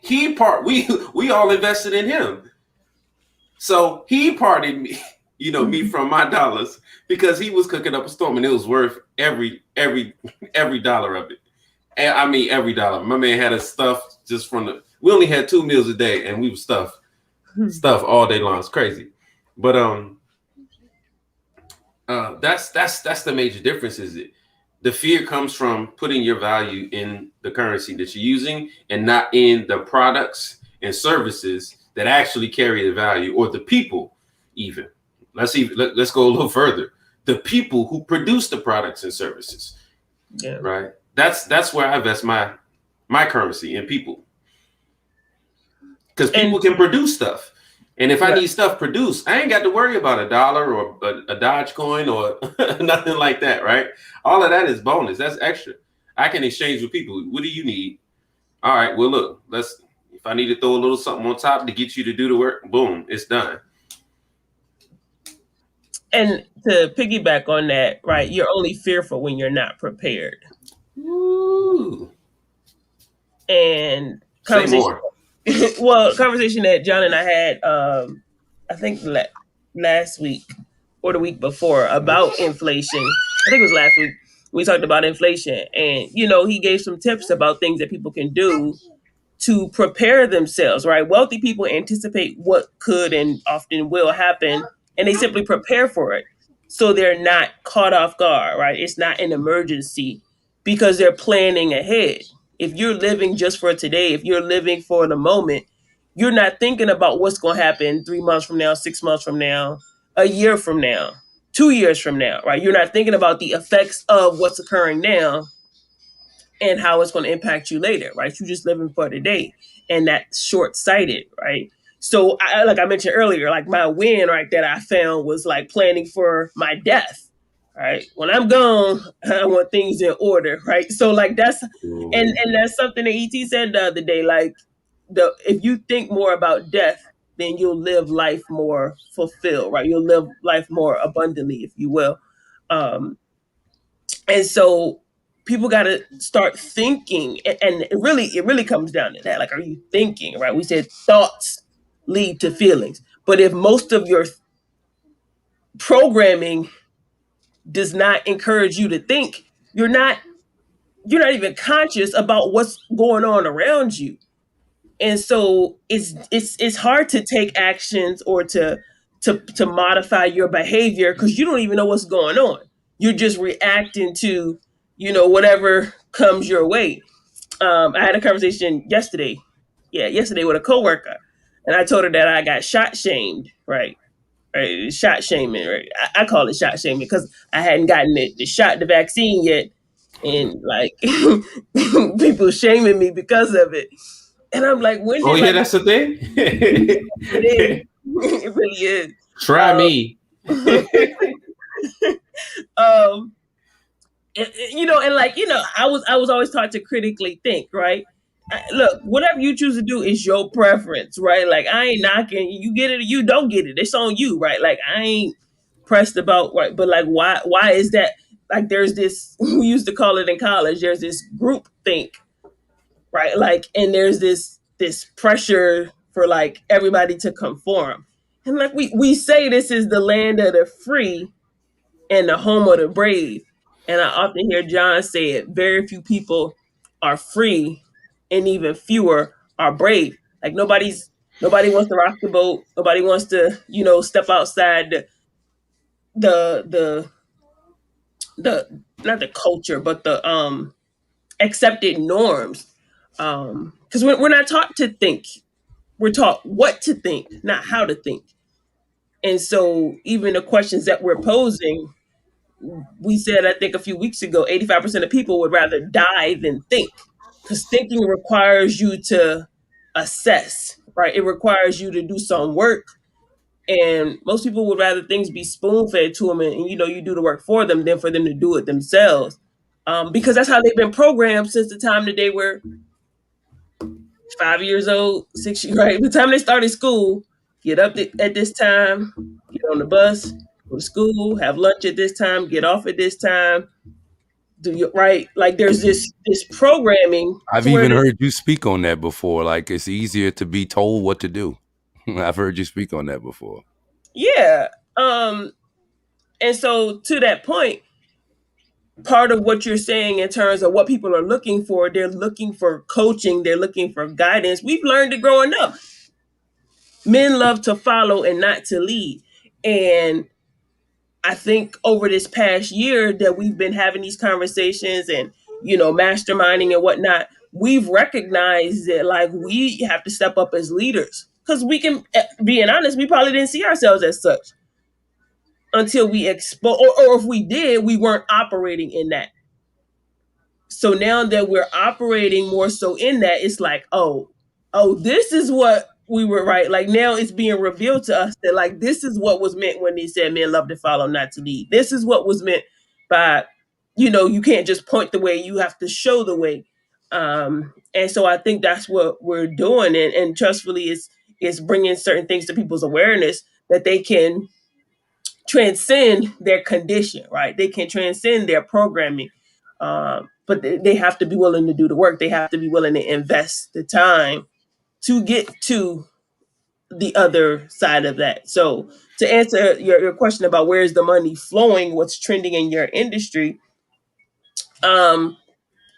we all invested in him. So he parted me, me from my dollars because he was cooking up a storm and it was worth every dollar of it. And I mean, every dollar. My man had us stuffed just we only had 2 meals a day and we were stuffed all day long. It's crazy. But that's the major difference, is it? The fear comes from putting your value in the currency that you're using and not in the products and services that actually carry the value, or the people even. Let's go a little further. The people who produce the products and services. Yeah. Right? That's where I invest my currency in people. Because people can produce stuff. And if I need stuff produced, I ain't got to worry about a dollar or a Dogecoin or nothing like that, right? All of that is bonus. That's extra. I can exchange with people. What do you need? All right. Well, look, If I need to throw a little something on top to get you to do the work, boom, it's done. And to piggyback on that, right, you're only fearful when you're not prepared. Ooh. And Say more. conversation that John and I had, I think last week or the week before about inflation. I think it was last week. We talked about inflation, and he gave some tips about things that people can do to prepare themselves. Right, wealthy people anticipate what could and often will happen, and they simply prepare for it, so they're not caught off guard. Right, it's not an emergency because they're planning ahead. If you're living just for today, if you're living for the moment, you're not thinking about what's going to happen 3 months from now, 6 months from now, a year from now, 2 years from now, right? You're not thinking about the effects of what's occurring now and how it's going to impact you later, right? You're just living for today, and that's short-sighted, right? So, like I mentioned earlier, like my win, right, that I found was like planning for my death, right? When I'm gone, I want things in order, right? So, like that's and that's something that ET said the other day. Like, if you think more about death, then you'll live life more fulfilled, right? You'll live life more abundantly, if you will. And so people got to start thinking, and it really comes down to that. Like, are you thinking, right? We said thoughts lead to feelings, but if most of your programming does not encourage you to think, you're not even conscious about what's going on around you. And so it's hard to take actions or to modify your behavior because you don't even know what's going on. You're just reacting to whatever comes your way. I had a conversation yesterday with a coworker, and I told her that I got shot shamed, right? Right, shot shaming, right? I call it shot shaming because I hadn't gotten the vaccine yet, and like people shaming me because of it. And I'm like, when did that's the thing. it is. It really is. Try me. I was always taught to critically think, right? Look, whatever you choose to do is your preference, right? Like, I ain't knocking you, get it or you don't get it. It's on you, right? Like, I ain't pressed about, right? But like, why is that? Like, there's this, we used to call it in college, there's this group think, right? Like, and there's this pressure for like everybody to conform. And like we say this is the land of the free and the home of the brave. And I often hear John say it, very few people are free and even fewer are brave. Like nobody wants to rock the boat. Nobody wants to, step outside the not the culture, but the accepted norms. Because we're not taught to think. We're taught what to think, not how to think. And so even the questions that we're posing, we said, I think a few weeks ago, 85% of people would rather die than think. Because thinking requires you to assess, right? It requires you to do some work. And most people would rather things be spoon fed to them and you do the work for them than for them to do it themselves. Because that's how they've been programmed since the time that they were 5 years old, 6 years, right? By the time they started school, get up at this time, get on the bus, go to school, have lunch at this time, get off at this time. Do you right? Like there's this programming. I've even heard you speak on that before. Like it's easier to be told what to do. I've heard you speak on that before. Yeah. And so to that point, part of what you're saying in terms of what people are looking for, they're looking for coaching, they're looking for guidance. We've learned it growing up. Men love to follow and not to lead. And I think over this past year that we've been having these conversations and, masterminding and whatnot, we've recognized that like we have to step up as leaders because we can, being honest, we probably didn't see ourselves as such until we expose, or if we did, we weren't operating in that. So now that we're operating more so in that, it's like, oh, this is what we were right. Like now it's being revealed to us that like this is what was meant when he said men love to follow, not to lead. This is what was meant by, you can't just point the way, you have to show the way. And so I think that's what we're doing, and trustfully is bringing certain things to people's awareness that they can transcend their condition, right? They can transcend their programming, but they have to be willing to do the work. They have to be willing to invest the time to get to the other side of that. So to answer your question about where is the money flowing, what's trending in your industry, um,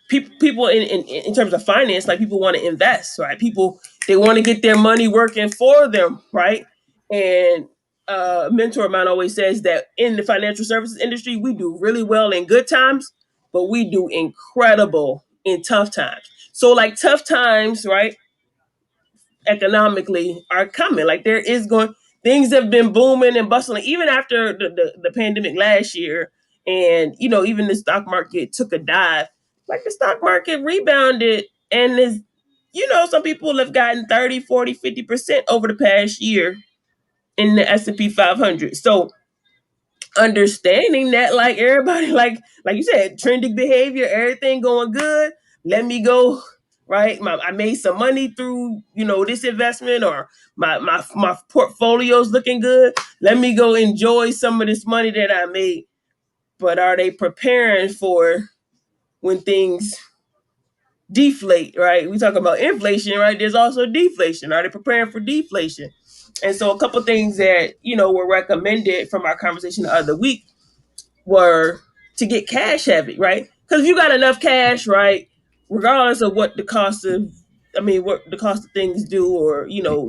people in terms of finance, like people want to invest, right? People, they want to get their money working for them, right? And a mentor of mine always says that in the financial services industry, we do really well in good times, but we do incredible in tough times. So like tough times, right, economically are coming. Like there is going, things have been booming and bustling even after the pandemic last year. And, you know, even the stock market took a dive. Like the stock market rebounded and is, you know, some people have gotten 30, 40, 50% over the past year in the S&P 500. So understanding that, like everybody, like you said, trending behavior, everything going good, let me go, right? I made some money through, you know, this investment, or my portfolio's looking good, let me go enjoy some of this money that I made. But are they preparing for when things deflate, right? We talk about inflation, right? There's also deflation. Are they preparing for deflation? And so a couple things that, you know, were recommended from our conversation the other week were to get cash heavy, right? Because if you got enough cash, right, regardless of what the cost of, I mean, what the cost of things do, or you know,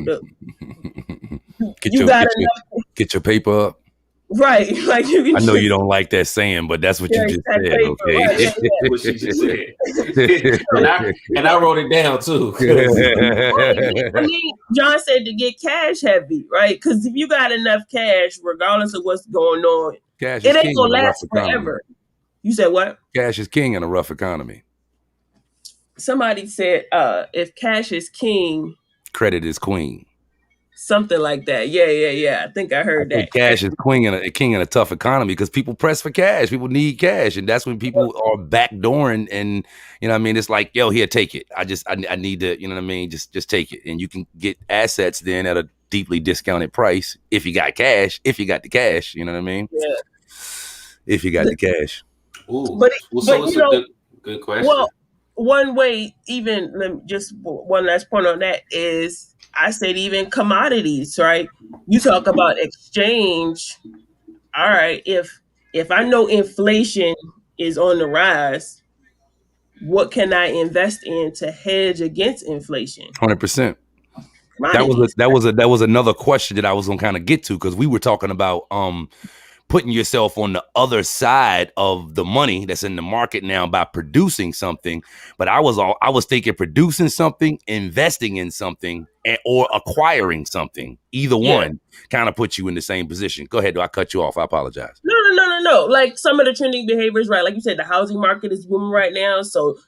you got enough, get your paper up. Right? Like you can. I know you don't like that saying, but that's what you just said. Paper, okay, right, yeah. What she just said, and I wrote it down too. I mean, John said to get cash heavy, right? Because if you got enough cash, regardless of what's going on, cash it is ain't king gonna in a rough last forever. economy. You said what? Cash is king in a rough economy. Somebody said, if cash is king, credit is queen. Something like that. Yeah. I think I heard that. Cash is king in a tough economy because people press for cash. People need cash, and that's when people are backdooring. And you know what I mean, it's like, yo, here, take it. I need to, you know what I mean, just take it. And you can get assets then at a deeply discounted price if you got cash. If you got the cash, you know what I mean. Yeah. If you got the cash. Ooh, but so it's a good question. Well, one way, even just one last point on that is, I said even commodities, right? You talk about exchange. All right, if I know inflation is on the rise, what can I invest in to hedge against inflation? 100%. That was another question that I was gonna kind of get to, because we were talking about putting yourself on the other side of the money that's in the market now by producing something. But I was thinking producing something, investing in something, or acquiring something. Either one kind of puts you in the same position. Go ahead. Do I cut you off? I apologize. No. Like some of the trending behaviors, right? Like you said, the housing market is booming right now. So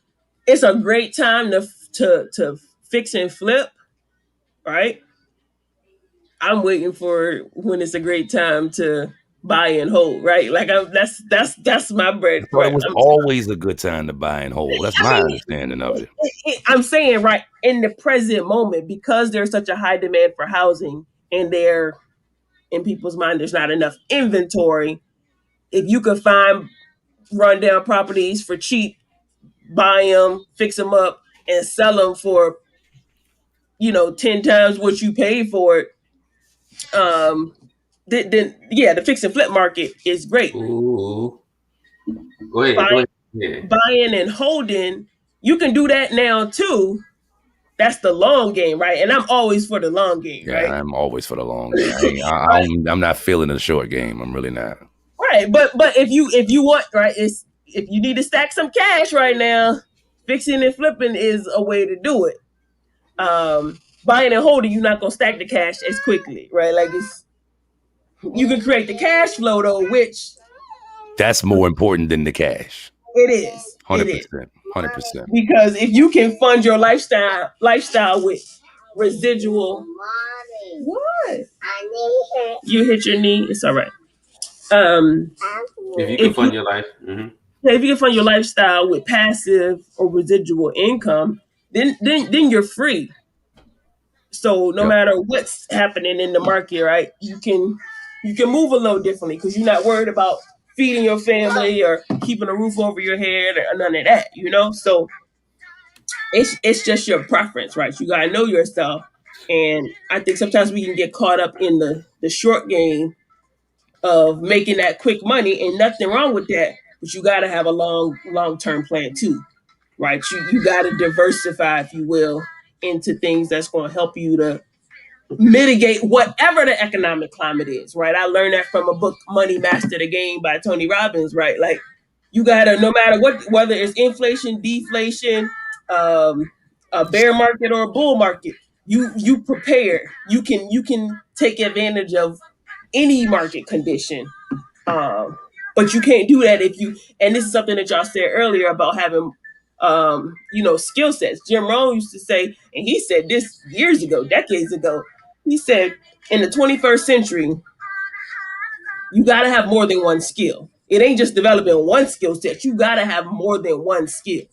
it's a great time to fix and flip, right? I'm waiting for when it's a great time to buy and hold, right? Like that's my bread. But it was always a good time to buy and hold. That's my understanding of it. I'm saying, right, in the present moment, because there's such a high demand for housing, and in people's mind, there's not enough inventory. If you could find rundown properties for cheap, buy them, fix them up, and sell them for, 10 times what you paid for it. Then the fix and flip market is great. Ooh. Go ahead. Buying and holding, you can do that now too. That's the long game, right? And I'm always for the long game, right? I'm always for the long game. I'm not feeling the short game. I'm really not. Right, but if you want, right, if you need to stack some cash right now, fixing and flipping is a way to do it. Buying and holding, you're not gonna stack the cash as quickly, right? Like you can create the cash flow though, which that's more important than the cash. It is 100%. Because if you can fund your lifestyle with residual, what? You hit your knee. It's all right. If you can fund your life, if you can fund your lifestyle with passive or residual income, then you're free. So no Yep. matter what's happening in the market, right, you can move a little differently because you're not worried about feeding your family or keeping a roof over your head or none of that, So it's just your preference, right? You gotta know yourself. And I think sometimes we can get caught up in the short game of making that quick money, and nothing wrong with that. But you gotta have a long term plan too, right? You gotta diversify, if you will, into things that's gonna help you to mitigate whatever the economic climate is, right? I learned that from a book, Money Master the Game by Tony Robbins, right? Like you gotta, no matter what, whether it's inflation, deflation, a bear market or a bull market, you prepare. You can take advantage of any market condition. But you can't do that if you. And this is something that y'all said earlier about having, skill sets. Jim Rohn used to say, and he said this years ago, decades ago. He said, in the 21st century, you got to have more than one skill. It ain't just developing one skill set. You got to have more than one skill,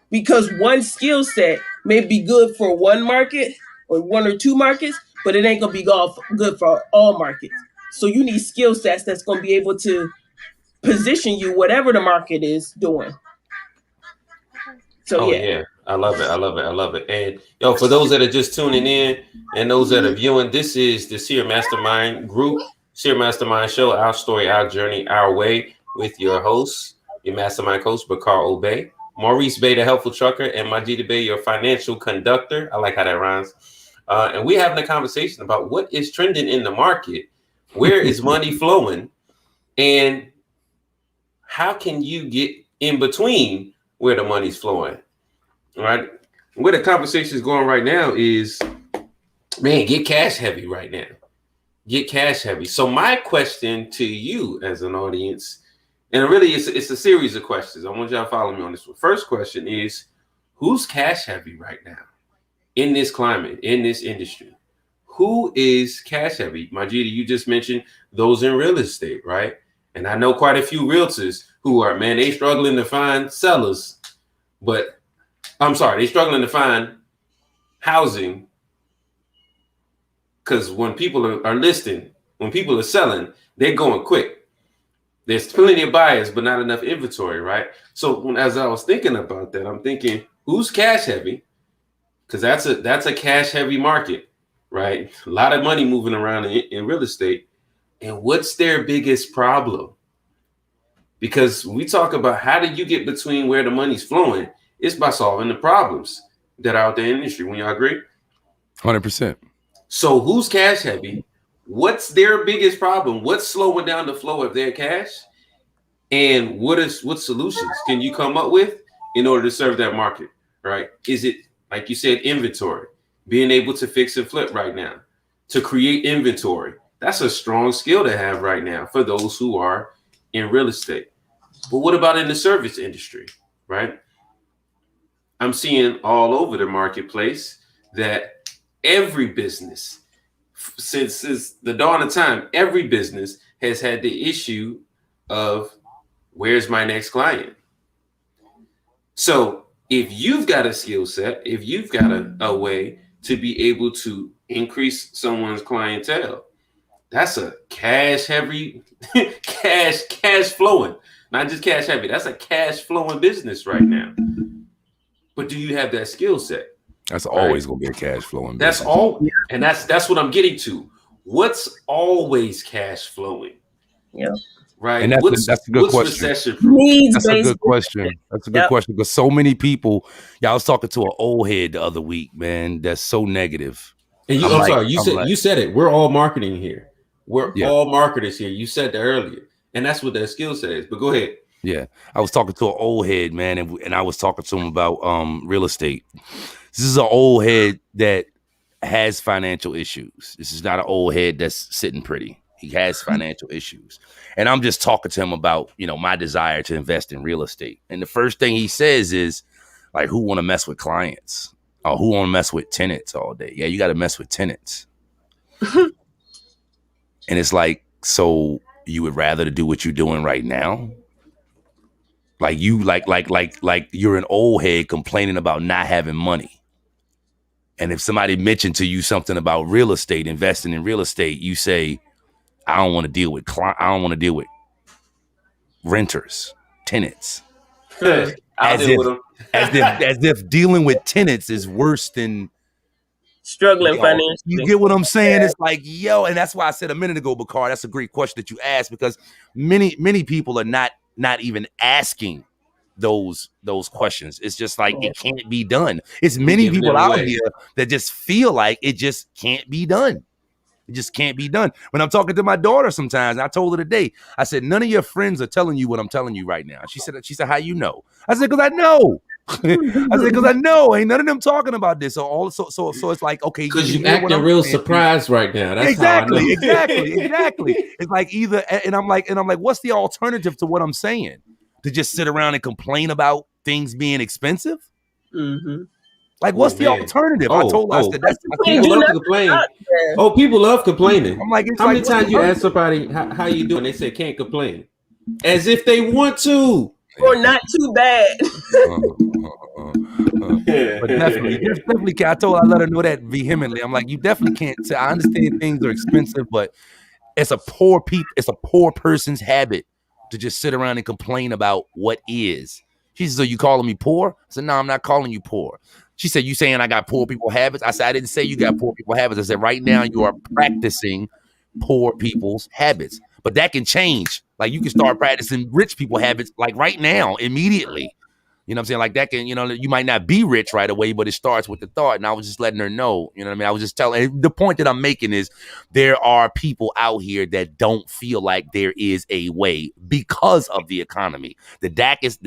because one skill set may be good for one market or one or two markets, but it ain't gonna be good for all markets. So you need skill sets that's gonna be able to position you whatever the market is doing. So Oh yeah. yeah, I love it. I love it. I love it. And yo, for those that are just tuning in and those that are viewing, this is the Seer Mastermind group, Seer Mastermind show, our story, our journey, our way, with your hosts, your mastermind coach, Bakar Obey, Maurice Bay, the helpful trucker, and Majida Bay, your financial conductor. I like how that rhymes. And we're having a conversation about what is trending in the market, where is money flowing, and how can you get in between where the money's flowing. All right. Where the conversation is going right now is, man, get cash heavy right now. Get cash heavy. So my question to you as an audience, and really it's a series of questions. I want y'all to follow me on this one. First question is, who's cash heavy right now in this climate, in this industry? Who is cash heavy? Majida, you just mentioned those in real estate, right? And I know quite a few realtors who are, man, they struggling to find sellers, but I'm sorry, they're struggling to find housing, because when people are listing, when people are selling, they're going quick. There's plenty of buyers, but not enough inventory, right? So as I was thinking about that, I'm thinking, who's cash heavy? Because that's a cash heavy market, right? A lot of money moving around in real estate. And what's their biggest problem? Because we talk about how do you get between where the money's flowing, it's by solving the problems that are out there in the industry. When y'all agree? 100%. So who's cash heavy? What's their biggest problem? What's slowing down the flow of their cash? And what solutions can you come up with in order to serve that market? Right? Is it, like you said, inventory, being able to fix and flip right now, to create inventory? That's a strong skill to have right now for those who are in real estate. But what about in the service industry, right? I'm seeing all over the marketplace that every business, since the dawn of time, every business has had the issue of, where's my next client? So if you've got a skill set, if you've got a way to be able to increase someone's clientele, that's a cash heavy, cash flowing, not just cash heavy. That's a cash flowing business right now. But do you have that skill set? That's always going to be a cash flowing business. That's all, and that's what I'm getting to. What's always cash flowing? Yeah. Right. And that's a good question. That's a good question. That's a good question, because so many people. Yeah, I was talking to an old head the other week, man. That's so negative. And you said it. We're all marketing here. We're all marketers here. You said that earlier, and that's what that skill set is. But go ahead. Yeah, I was talking to an old head, man, and I was talking to him about real estate. This is an old head that has financial issues. This is not an old head that's sitting pretty. He has financial issues. And I'm just talking to him about, my desire to invest in real estate. And the first thing he says is, like, who want to mess with clients? Or who want to mess with tenants all day? Yeah, you got to mess with tenants. And it's like, so you would rather do what you're doing right now? Like you, like you're an old head complaining about not having money. And if somebody mentioned to you something about real estate, investing in real estate, you say, I don't want to deal with renters, tenants. I'll deal with them. as if dealing with tenants is worse than struggling financially. You get what I'm saying? Yeah. It's like, yo, and that's why I said a minute ago, P.O.O.R, that's a great question that you asked, because many people are not even asking those questions. It's just like it can't be done. It's many people out here that just feel like it just can't be done. It just can't be done. When I'm talking to my daughter sometimes, I told her today, I said, none of your friends are telling you what I'm telling you right now. She said, how you know? I said, because I know. I said, because I know. Ain't none of them talking about this. So it's like, okay. Because you acting real surprised right now. That's exactly. It's like either, and I'm like, what's the alternative to what I'm saying? To just sit around and complain about things being expensive? Mm-hmm. Like, what's the alternative? I told her, I said, people love to complain. Oh, people love complaining. I'm like, how many times you ask somebody how you doing? They say can't complain, as if they want to, or not too bad. But definitely, I told her, I let her know that vehemently. I'm like, you definitely can't say. I understand things are expensive, but it's a poor person's habit to just sit around and complain about what is. She said, so you calling me poor? I said, no, I'm not calling you poor. She said, you saying I got poor people habits? I said, I didn't say you got poor people habits. I said, right now you are practicing poor people's habits. But that can change. Like you can start practicing rich people habits like right now, immediately. You know what I'm saying? Like that can, you might not be rich right away, but it starts with the thought. And I was just letting her know, you know what I mean? I was just telling, the point that I'm making is there are people out here that don't feel like there is a way because of the economy. The deck is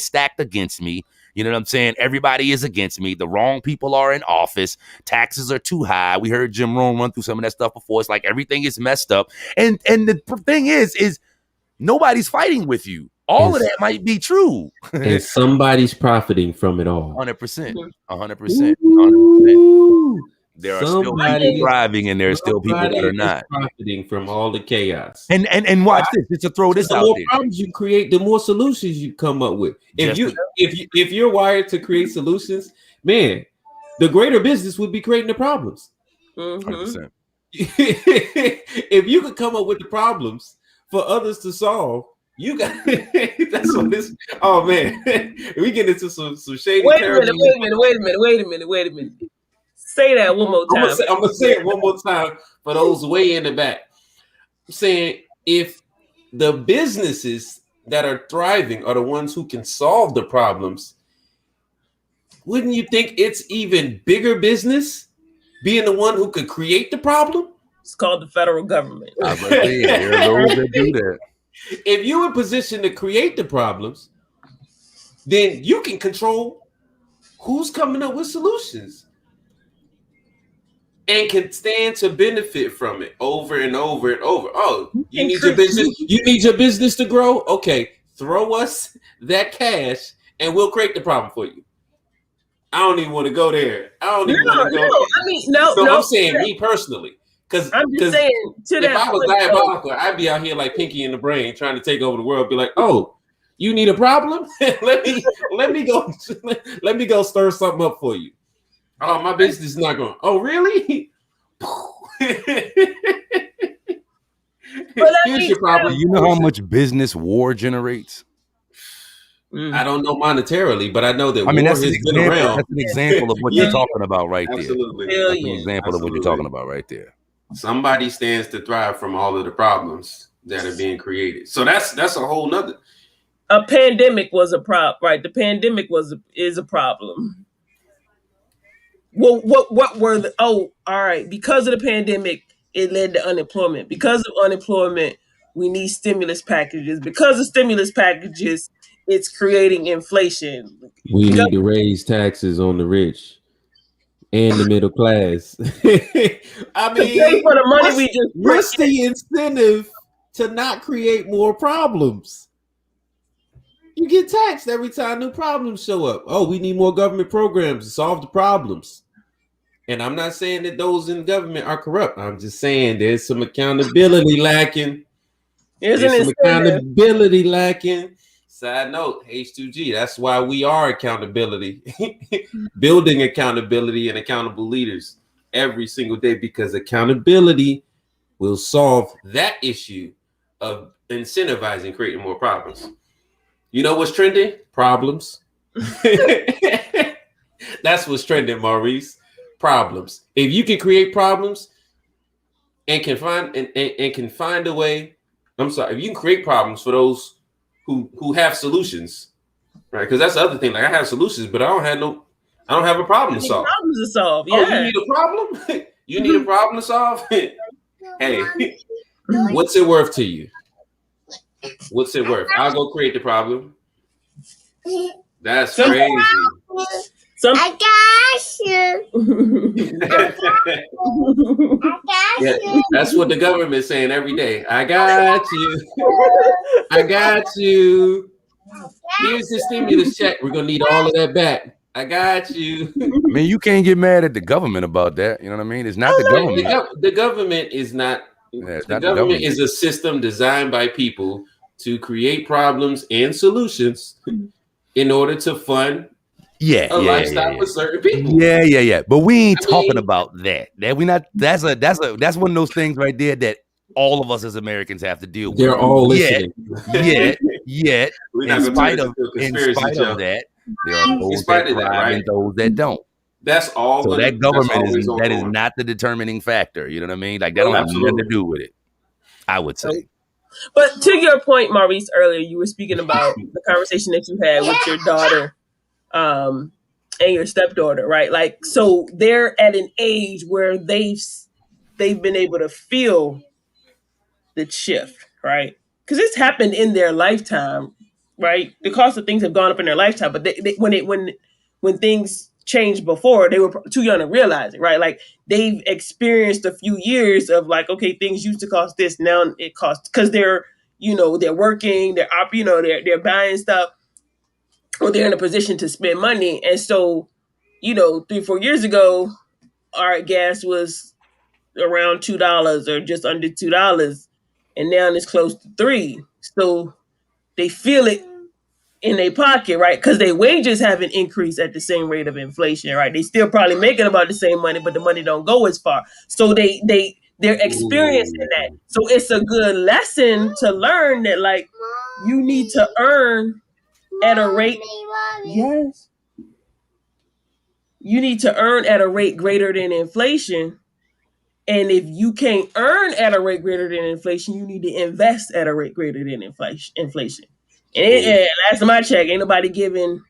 stacked against me. You know what I'm saying? Everybody is against me. The wrong people are in office. Taxes are too high. We heard Jim Rohn run through some of that stuff before. It's like everything is messed up. And the thing is nobody's fighting with you. All of that might be true. And somebody's profiting from it all. 100%. 100%. There are still people thriving, and there are still people that are not profiting from all the chaos. And watch this. Just to throw this out there. The more problems you create, the more solutions you come up with. If you're wired to create solutions, man, the greater business would be creating the problems. 100%. If you could come up with the problems for others to solve, you got that's what this. Oh man, we get into some shady. Wait a minute. Say that one more time. I'm gonna say it one more time for those way in the back. I'm saying if the businesses that are thriving are the ones who can solve the problems, wouldn't you think it's even bigger business being the one who could create the problem? It's called the federal government. I was saying, there are those that do that. If you're in position to create the problems, then you can control who's coming up with solutions and can stand to benefit from it over and over and over. Oh, you need your business to grow? Okay, throw us that cash and we'll create the problem for you. I don't even want to go there. I'm saying me personally. Because I'm just saying, if I was diabolical, I'd be out here like Pinky in the Brain trying to take over the world. Be like, oh, you need a problem? let me go stir something up for you. Oh, my business is not going. Oh, really? Here's your problem. You know how much business war generates? I don't know monetarily, but I know that war has been around. That's an example of what you're talking about right there. Absolutely. That's an example of what you're talking about right there. Somebody stands to thrive from all of the problems that are being created. So that's a whole nother. A pandemic was a problem, right? The pandemic is a problem. Well, what were the? Oh, all right. Because of the pandemic, it led to unemployment. Because of unemployment, we need stimulus packages. Because of stimulus packages, it's creating inflation. We need to raise taxes on the rich and the middle class. I mean, for the money what's the incentive to not create more problems? You get taxed every time new problems show up. Oh, we need more government programs to solve the problems. And I'm not saying that those in government are corrupt. I'm just saying there's some accountability lacking. There's some accountability lacking. Side note, H2G. That's why we are accountability, building accountability and accountable leaders every single day, because accountability will solve that issue of incentivizing creating more problems. You know what's trending? Problems. That's what's trending, Maurice. Problems. If you can create problems and can find and can find a way, I'm sorry, if you can create problems for those who have solutions, right? Because that's the other thing. Like, I have solutions, but I don't have a problem to solve. Problems to solve. Yeah. Oh, you need a problem? You need a problem to solve? Hey, what's it worth to you? What's it worth? I'll go create the problem. That's crazy. I got you. Yeah, that's what the government's saying every day. I got you. I got you. Here's the stimulus check. We're gonna need all of that back. I got you. I mean, you can't get mad at the government about that. You know what I mean? It's not the government. The government is not. Yeah, the government is a system designed by people to create problems and solutions in order to fund a lifestyle for certain people. Yeah. But we ain't talking about that. That we not. That's one of those things right there that all of us as Americans have to deal with. They're all listening. Yet, in spite of that, there are those that thrive and those that don't. That's all. So that government is not the determining factor. You know what I mean? Like, that don't have nothing to do with it, I would say. But to your point, Maurice, earlier you were speaking about the conversation that you had with your daughter and your stepdaughter, right? Like, so they're at an age where they've been able to feel the shift, right? Because it's happened in their lifetime, right? The cost of things have gone up in their lifetime, but when things changed before, they were too young to realize it, right? Like, they've experienced a few years of like, okay, things used to cost this, now it costs, because they're working, they're buying stuff, or they're in a position to spend money. And so, 3-4 years ago, our gas was around $2 or just under $2, and now it's close to $3. So they feel it in their pocket, right? Because their wages haven't increased at the same rate of inflation, right? They still probably making about the same money, but the money don't go as far. So they're experiencing that. So it's a good lesson to learn that, like, you need to earn at a rate. Yes. You need to earn at a rate greater than inflation. And if you can't earn at a rate greater than inflation, you need to invest at a rate greater than inflation. And last time I checked, ain't nobody giving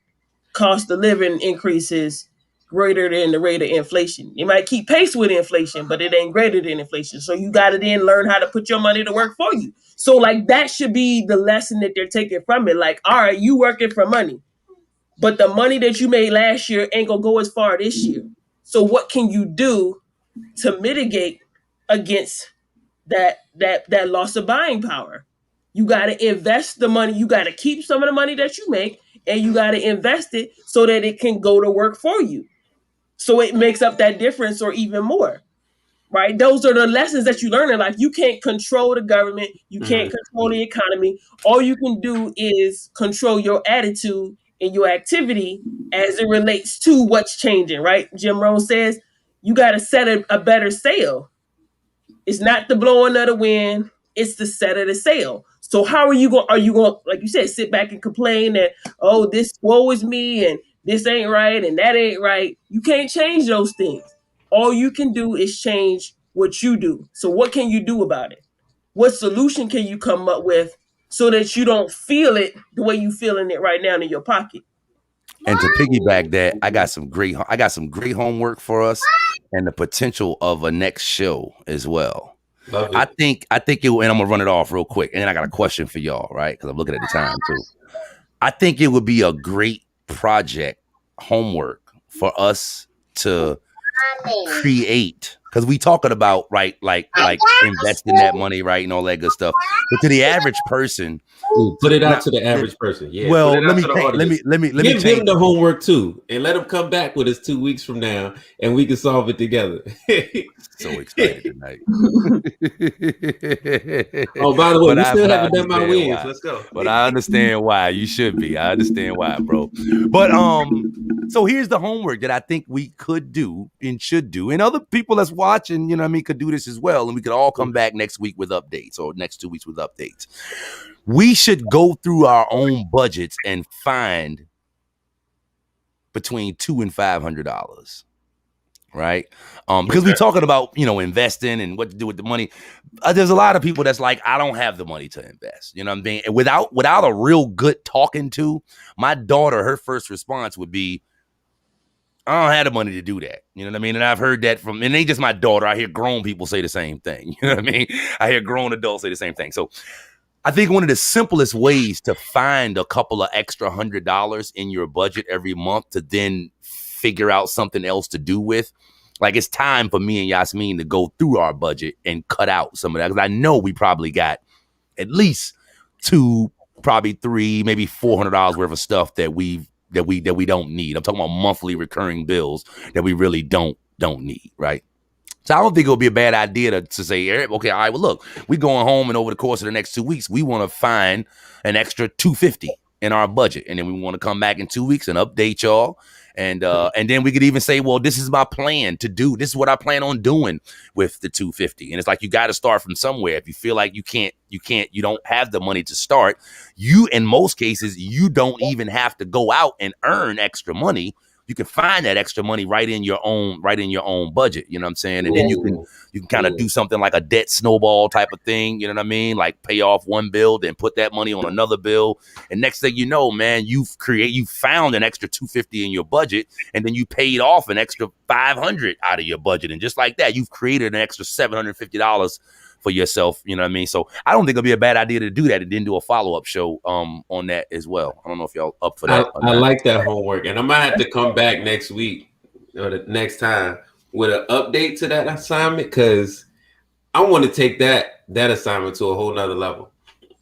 cost of living increases greater than the rate of inflation. It might keep pace with inflation, but it ain't greater than inflation. So you got to then learn how to put your money to work for you. So, like, that should be the lesson that they're taking from it. Like, all right, you working for money, but the money that you made last year ain't gonna go as far this year. So what can you do to mitigate against that loss of buying power? You got to invest the money. You got to keep some of the money that you make, and you got to invest it so that it can go to work for you. So it makes up that difference or even more, right? Those are the lessons that you learn in life. You can't control the government. You can't control the economy. All you can do is control your attitude and your activity as it relates to what's changing, right? Jim Rohn says you got to set a better sail. It's not the blowing of the wind. It's the set of the sail. So how are you going, like you said, sit back and complain that, oh, this woe is me and this ain't right and that ain't right. You can't change those things. All you can do is change what you do. So what can you do about it? What solution can you come up with so that you don't feel it the way you feeling it right now in your pocket? And to piggyback that, I got some great homework for us and the potential of a next show as well. Love it. I think it, and I'm gonna run it off real quick, and then I got a question for y'all, right? Because I'm looking at the time too. I think it would be a great project homework for us to create Because we talking about like investing that money, right, and all that good stuff. But to the average person, put it out to the average person. Yeah. Well, put it let out me to the take, let audience. me Give change them the homework too, and let them come back with us 2 weeks from now, and we can solve it together. So excited tonight. Oh, by the way, we still haven't done my understand wins. why. Let's go. But I understand why. You should be. I understand why, bro. But so here's the homework that I think we could do and should do, and other people that's watching, you know what I mean, could do this as well, and we could all come back next week with updates, or next 2 weeks with updates. We should go through our own budgets and find between $200 and $500. Right. Because we're talking about, you know, investing and what to do with the money. There's a lot of people that's like, I don't have the money to invest. You know what I'm saying? And without a real good talking to, my daughter, her first response would be, I don't have the money to do that. You know what I mean? And I've heard that from, and it ain't just my daughter. I hear grown people say the same thing. You know what I mean? I hear grown adults say the same thing. So I think one of the simplest ways to find a couple of extra $100 in your budget every month to then figure out something else to do with, like, it's time for me and Yasmin to go through our budget and cut out some of that, because I know we probably got at least $200, probably $300, maybe $400 worth of stuff that we don't need. I'm talking about monthly recurring bills that we really don't need, right? So I don't think it would be a bad idea to say, okay, all right, well, look, we're going home, and over the course of the next 2 weeks, we want to find an extra $250 in our budget, and then we want to come back in 2 weeks and update y'all. And then we could even say, well, this is my plan to do. This is what I plan on doing with the $250. And it's like, you got to start from somewhere. If you feel like you don't have the money to start, in most cases, you don't even have to go out and earn extra money. You can find that extra money right in your own budget. You know what I'm saying? And then you can kind of do something like a debt snowball type of thing. You know what I mean? Like, pay off one bill, then put that money on another bill. And next thing you know, man, you found an extra $250 in your budget, and then you paid off an extra $500 out of your budget. And just like that, you've created an extra $750 for yourself. You know what I mean? So I don't think it'll be a bad idea to do that and then do a follow-up show on that as well. I don't know if y'all up for that. I like that homework, and I might have to come back next week or the next time with an update to that assignment, because I want to take that assignment to a whole nother level.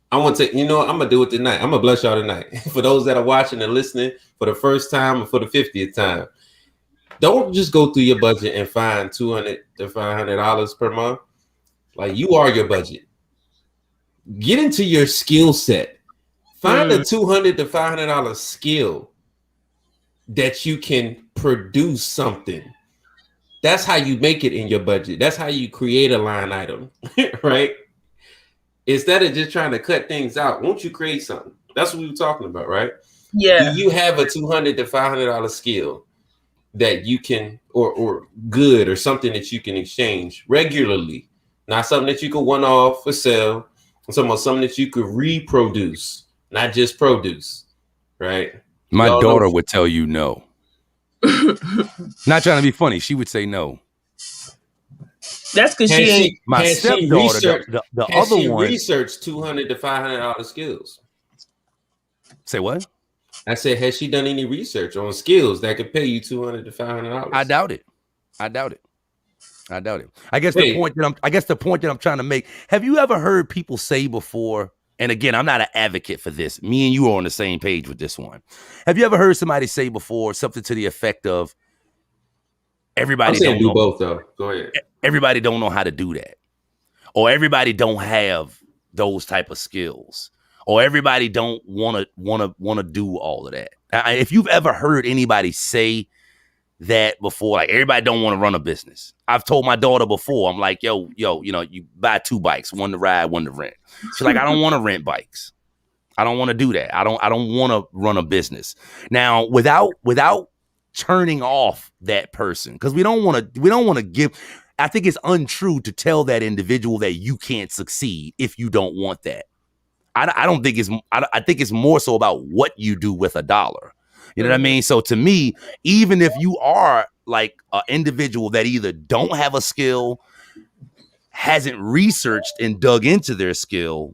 I want to, I'm gonna do it tonight. I'm gonna bless y'all tonight. For those that are watching and listening for the first time or for the 50th time, don't just go through your budget and find $200 to $500 per month. Like, you are your budget. Get into your skill set. Find a $200 to $500 skill that you can produce something. That's how you make it in your budget. That's how you create a line item, right? Instead of just trying to cut things out, won't you create something? That's what we were talking about, right? Yeah. Do you have a $200 to $500 skill that you can, or good, or something that you can exchange regularly? Not something that you could one-off or sell. I'm talking about something that you could reproduce, not just produce, right? My daughter would tell you no. Not trying to be funny. She would say no. That's because she ain't. My stepdaughter, the other one, researched $200 to $500 skills. Say what? I said, has she done any research on skills that could pay you $200 to $500? I doubt it. I guess the point that I'm trying to make. Have you ever heard people say before? And again, I'm not an advocate for this. Me and you are on the same page with this one. Have you ever heard somebody say before something to the effect of, everybody don't do know, both though. Go ahead. Everybody don't know how to do that, or everybody don't have those type of skills, or everybody don't want to do all of that. If you've ever heard anybody say that before, like, everybody don't want to run a business. I've told my daughter before, I'm like, yo, you buy 2 bikes, one to ride, one to rent. She's like, I don't want to rent bikes. I don't want to do that. I don't want to run a business. Now, without turning off that person, because we don't want to give. I think it's untrue to tell that individual that you can't succeed if you don't want that. I don't think it's. I think it's more so about what you do with a dollar. You know what I mean? So to me, even if you are like an individual that either don't have a skill, hasn't researched and dug into their skill,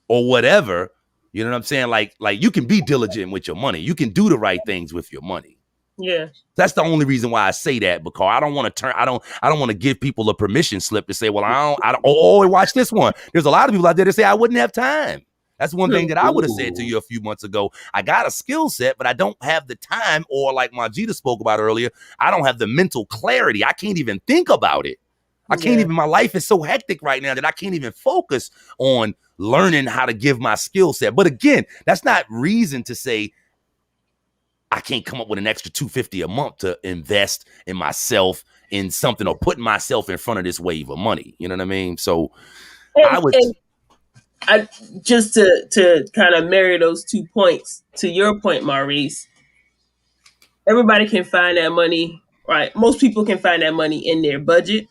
or whatever, you know what I'm saying? Like you can be diligent with your money. You can do the right things with your money. Yeah. That's the only reason why I say that, because I don't want to I don't want to give people a permission slip to say, well, I don't, watch this one. There's a lot of people out there that say I wouldn't have time. That's one thing that I would have said to you a few months ago. I got a skill set, but I don't have the time, or like Majida spoke about earlier, I don't have the mental clarity. I can't even think about it. I can't even, my life is so hectic right now that I can't even focus on learning how to give my skill set. But again, that's not reason to say I can't come up with an extra $250 a month to invest in myself in something, or putting myself in front of this wave of money. You know what I mean? So I just to kind of marry those 2 points to your point, Maurice. Everybody can find that money, right? Most people can find that money in their budget,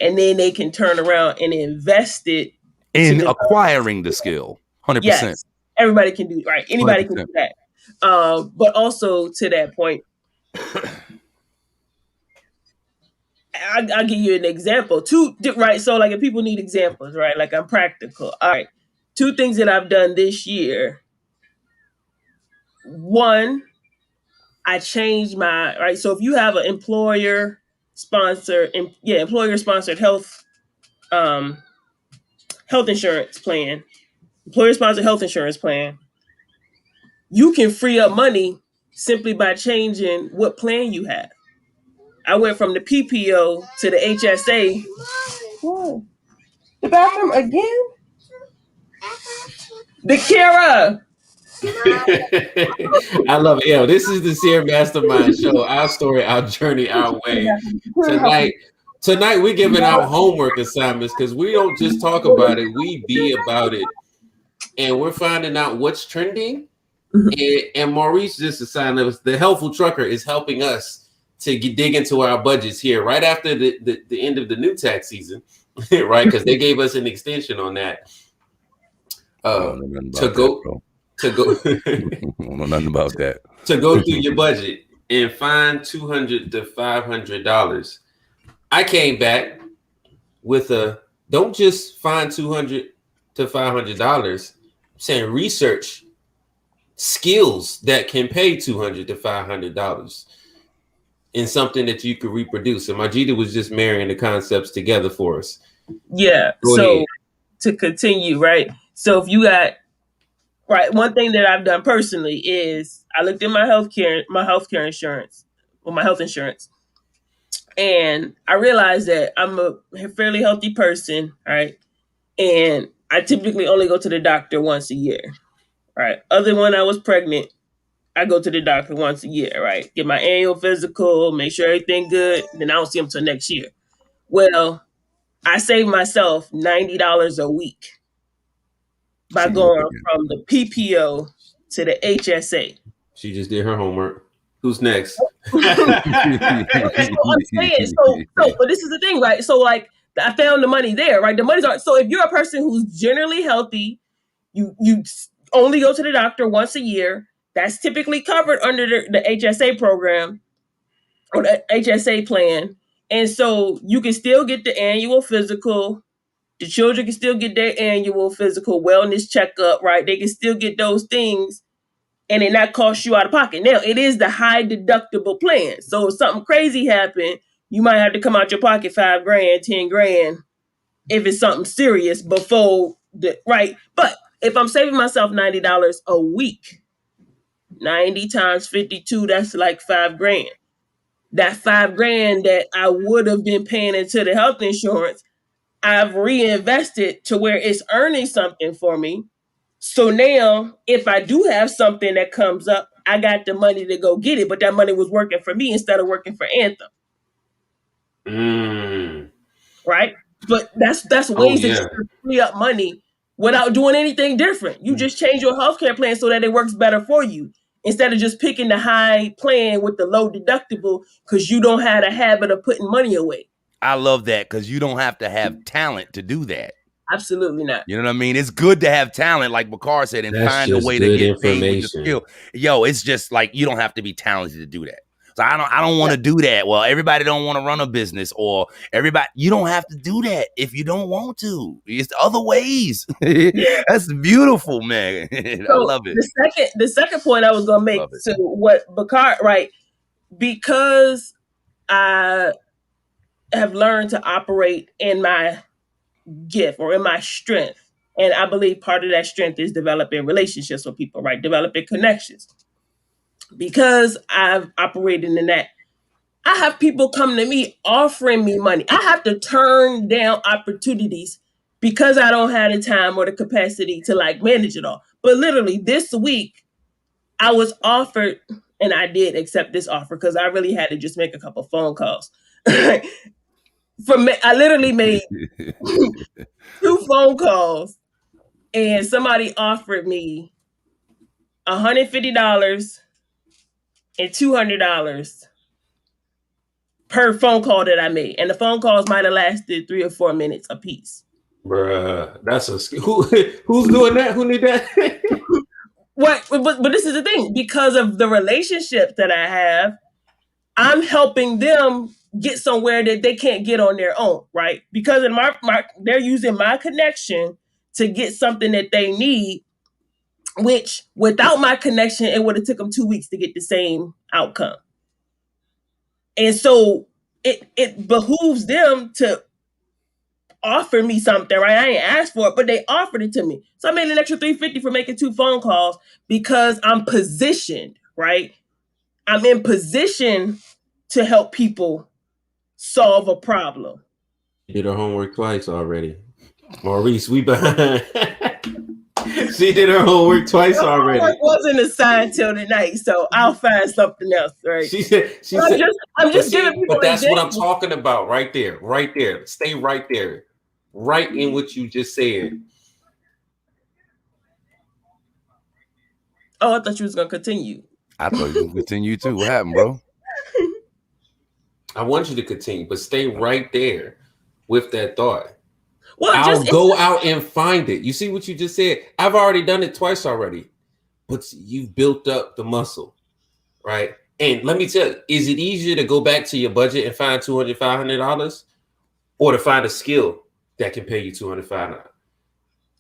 and then they can turn around and invest it in acquiring the skill. 100%. Yes, everybody can do, right? Anybody 100%. Can do that. But also to that point, I'll give you an example. Right? So like if people need examples, right? Like I'm practical. All right. 2 things that I've done this year. One, I changed right. So if you have an employer sponsored health insurance plan, employer sponsored health insurance plan, you can free up money simply by changing what plan you have. I went from the PPO to the HSA. Whoa. The bathroom again? The Kira. I love it. Yo, this is the Seer Mastermind Show. Our story, our journey, our way. Tonight we're giving out homework assignments, because we don't just talk about it, we be about it. And we're finding out what's trending. And Maurice just assigned us, the Helpful Trucker is helping us to dig into our budgets here right after the end of the new tax season, right? Because they gave us an extension on that. To go I don't know nothing about that. To go through your budget and find $200 to $500. I came back with don't just find $200 to $500. I'm saying research skills that can pay $200 to $500 in something that you could reproduce. And Majida was just marrying the concepts together for us. Yeah. So to continue, right? So if you got, right, one thing that I've done personally is I looked at my healthcare insurance, or my health insurance, and I realized that I'm a fairly healthy person, right? And I typically only go to the doctor once a year, right? Other than when I was pregnant, I go to the doctor once a year, right? Get my annual physical, make sure everything good, then I don't see them till next year. Well, I save myself $90 a week by going from the PPO to the HSA. She just did her homework. Who's next? So I'm saying, but this is the thing, right? So like I found the money there, right? The money's so if you're a person who's generally healthy, you only go to the doctor once a year. That's typically covered under the HSA program or the HSA plan. And so you can still get the annual physical. The children can still get their annual physical wellness checkup, right? They can still get those things and it not cost you out of pocket. Now, it is the high deductible plan. So if something crazy happened, you might have to come out your pocket $5,000, $10,000 if it's something serious before right? But if I'm saving myself $90 a week, 90 times 52, that's like $5,000. That $5,000 that I would have been paying into the health insurance, I've reinvested to where it's earning something for me. So now, if I do have something that comes up, I got the money to go get it, but that money was working for me instead of working for Anthem. Right? But that's ways that you can free up money without doing anything different. You just change your healthcare plan so that it works better for you, instead of just picking the high plan with the low deductible because you don't have a habit of putting money away. I love that, because you don't have to have talent to do that. Absolutely not. You know what I mean? It's good to have talent, like P.O.O.R said, and find a way to get paid with your skill. Yo, it's just like you don't have to be talented to do that. So I don't want to do that. Well, everybody don't want to run a business, or you don't have to do that if you don't want to. It's other ways. That's beautiful, man. I love it. The second point I was gonna make to what P.O.O.R, right? Because I have learned to operate in my gift or in my strength. And I believe part of that strength is developing relationships with people, right? Developing connections. Because I've operated in that, I have people come to me offering me money. I have to turn down opportunities because I don't have the time or the capacity to like manage it all. But literally this week, I was offered, and I did accept this offer because I really had to just make a couple phone calls. I literally made 2 phone calls, and somebody offered me $150 and $200 per phone call that I made, and the phone calls might have lasted 3 or 4 minutes a piece. Bruh, that's who's doing that? Who need that? What? But this is the thing, because of the relationships that I have, I'm helping them get somewhere that they can't get on their own, right? Because in they're using my connection to get something that they need, which without my connection, it would have took them 2 weeks to get the same outcome. And so it behooves them to offer me something, right? I ain't asked for it, but they offered it to me. So I made an extra $350 for making 2 phone calls because I'm positioned, right? I'm in position to help people solve a problem. Did her homework twice already. Maurice, we behind. She did her homework twice already. Homework wasn't assigned till tonight, so I'll find something else, right? She said, I'm just giving people. But that's what I'm talking about right there. Stay right there. Right in what you just said. Oh, I thought you was gonna continue. I thought you was gonna continue too. What happened, bro? I want you to continue, but stay right there with that thought. Well, I'll go out and find it. You see what you just said? I've already done it twice already, but you've built up the muscle, right? And let me tell you, is it easier to go back to your budget and find $200, $500, or to find a skill that can pay you $200, $500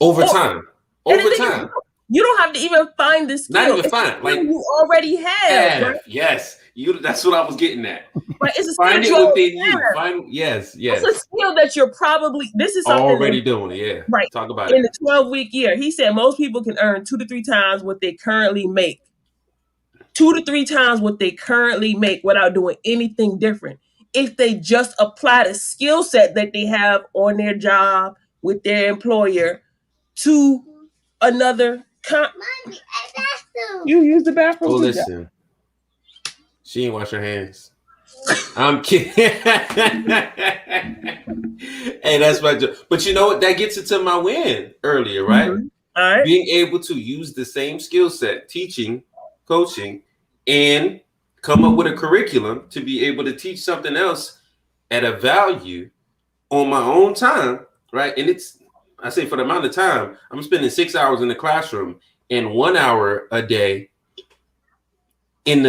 over time? Over time. You don't have to even find the skill. Not even find. Like you already have. Right? Yes. That's what I was getting at. Right. It's a find it within you. Yes. It's a skill that you're probably. This is something already doing. Yeah. Right. Talk about in the 12-week year. He said most people can earn 2 to 3 times what they currently make. 2 to 3 times what they currently make without doing anything different. If they just apply the skill set that they have on their job with their employer to another. Mommy, bathroom. You use the bathroom. Oh, listen. She ain't wash her hands. I'm kidding. Hey, that's my joke. But you know what? That gets into my win earlier, right? Mm-hmm. All right. Being able to use the same skill set, teaching, coaching, and come up with a curriculum to be able to teach something else at a value on my own time, right? And I say for the amount of time, I'm spending 6 hours in the classroom and 1 hour a day in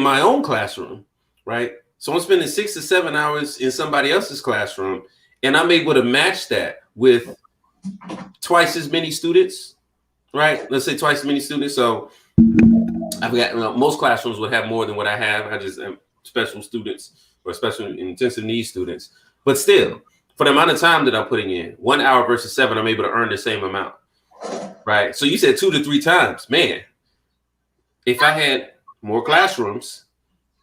my own classroom, right? So I'm spending 6 to 7 hours in somebody else's classroom, and I'm able to match that with twice as many students, right? Let's say twice as many students. So I've got most classrooms would have more than what I have. I just have special students or special intensive needs students, but still, for the amount of time that I'm putting in, 1 hour versus 7, I'm able to earn the same amount, right? So you said 2 to 3 times, man. If I had more classrooms,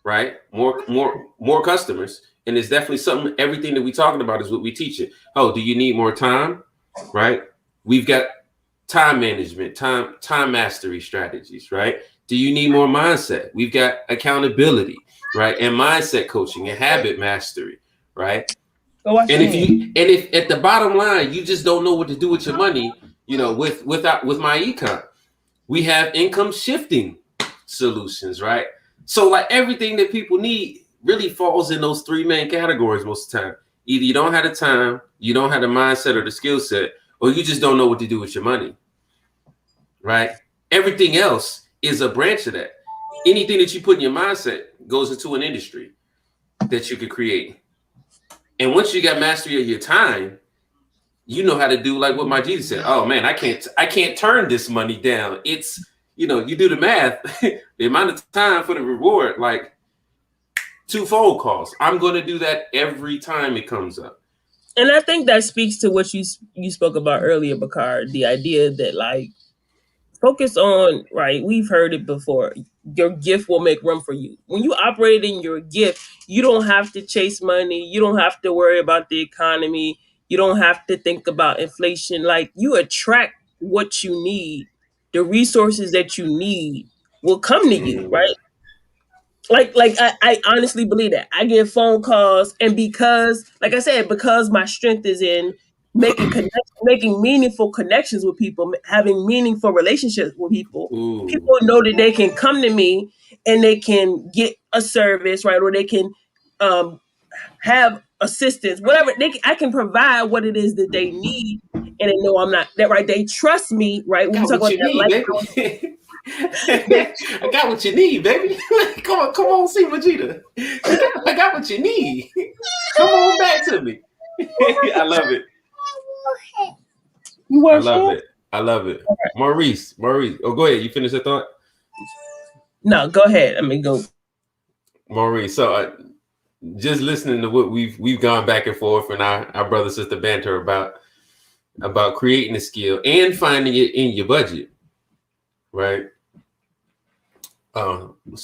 right, more customers, and it's definitely something. Everything that we're talking about is what we teach it. Oh, do you need more time, right? We've got time management, time mastery strategies, right? Do you need more mindset? We've got accountability, right, and mindset coaching and habit mastery, right? And if at the bottom line you just don't know what to do with your money, with my econ, we have income shifting solutions, right? So like everything that people need really falls in those 3 main categories most of the time. Either you don't have the time, you don't have the mindset or the skill set, or you just don't know what to do with your money, right? Everything else is a branch of that. anything that you put in your mindset goes into an industry that you could create. And once you got mastery of your time, you know how to do like what my Jesus said. Oh man, I can't turn this money down. It's, you do the math, the amount of time for the reward, like 2 phone calls. I'm going to do that every time it comes up. And I think that speaks to what you spoke about earlier, Bakar, the idea that like focus on, right, we've heard it before, your gift will make room for you. When you operate in your gift, you don't have to chase money, you don't have to worry about the economy, you don't have to think about inflation. Like, you attract what you need. The resources that you need will come to you, right? I honestly believe that. I get phone calls, and because, like I said, because my strength is in making meaningful connections with people, having meaningful relationships with people. Ooh. People know that they can come to me and they can get a service, right, or they can have assistance, whatever I can provide what it is that they need, and they know I'm not that, right. They trust me, right. I got what you need, baby. I got what you need, baby. come on, see Vegeta. I got what you need. Come on back to me. I love it. I love it. Okay. Maurice. Oh, go ahead. You finish the thought? No, go ahead. I mean, go. Maurice. So, just listening to what we've gone back and forth, and our brother sister banter about creating a skill and finding it in your budget, right?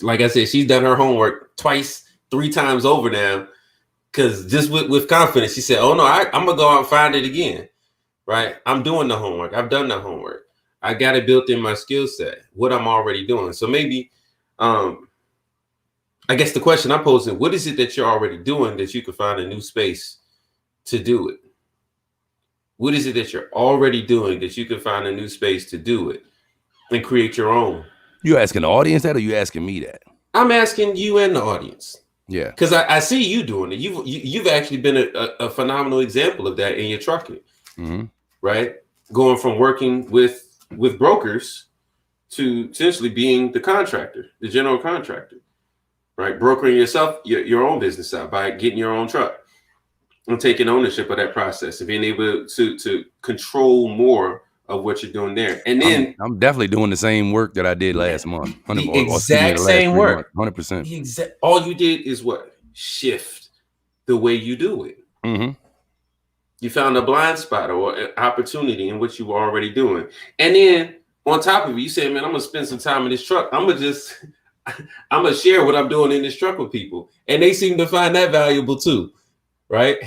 Like I said, she's done her homework twice, 3 times over now, because just with confidence, she said, "Oh no, I'm gonna go out and find it again." Right? I'm doing the homework. I've done the homework. I got it built in my skill set, what I'm already doing. So maybe, I guess the question I'm posing, what is it that you're already doing that you can find a new space to do it? What is it that you're already doing that you can find a new space to do it and create your own? You asking the audience that, or you asking me that? I'm asking you and the audience. Yeah. Because I see you doing it. You've actually been a phenomenal example of that in your trucking. Mm-hmm. Right? Going from working with brokers to essentially being the contractor, the general contractor, right? Brokering yourself, your own business out by getting your own truck and taking ownership of that process and being able to control more of what you're doing there. And then I'm definitely doing the same work that I did last month. The exact same work. 100%. All you did is what? Shift the way you do it. Mm-hmm. You found a blind spot or an opportunity in what you were already doing. And then on top of it, you say, man, I'm going to spend some time in this truck. I'm going to share what I'm doing in this truck with people. And they seem to find that valuable too. Right?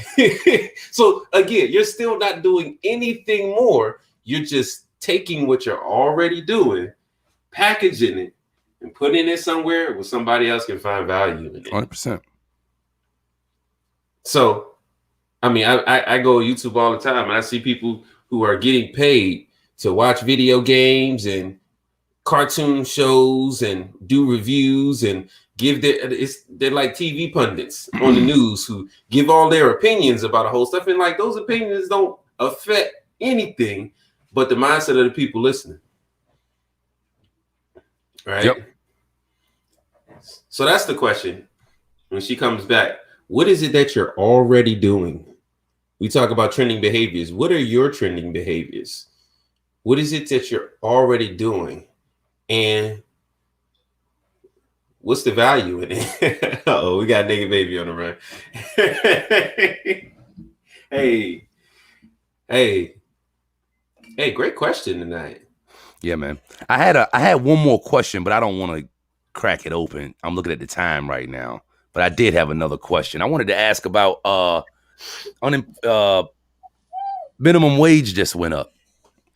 So again, you're still not doing anything more. You're just taking what you're already doing, packaging it, and putting it somewhere where somebody else can find value in it. 100%. So, I mean, I go on YouTube all the time, and I see people who are getting paid to watch video games and cartoon shows and do reviews and give they're like TV pundits on the news who give all their opinions about a whole stuff, and like those opinions don't affect anything but the mindset of the people listening. Right? Yep. So that's the question when she comes back. What is it that you're already doing? We talk about trending behaviors. What are your trending behaviors? What is it that you're already doing? And what's the value in it? Oh, we got Nigga Baby on the run. Hey, great question tonight. Yeah, man. I had one more question, but I don't want to crack it open. I'm looking at the time right now, but I did have another question. I wanted to ask about minimum wage just went up.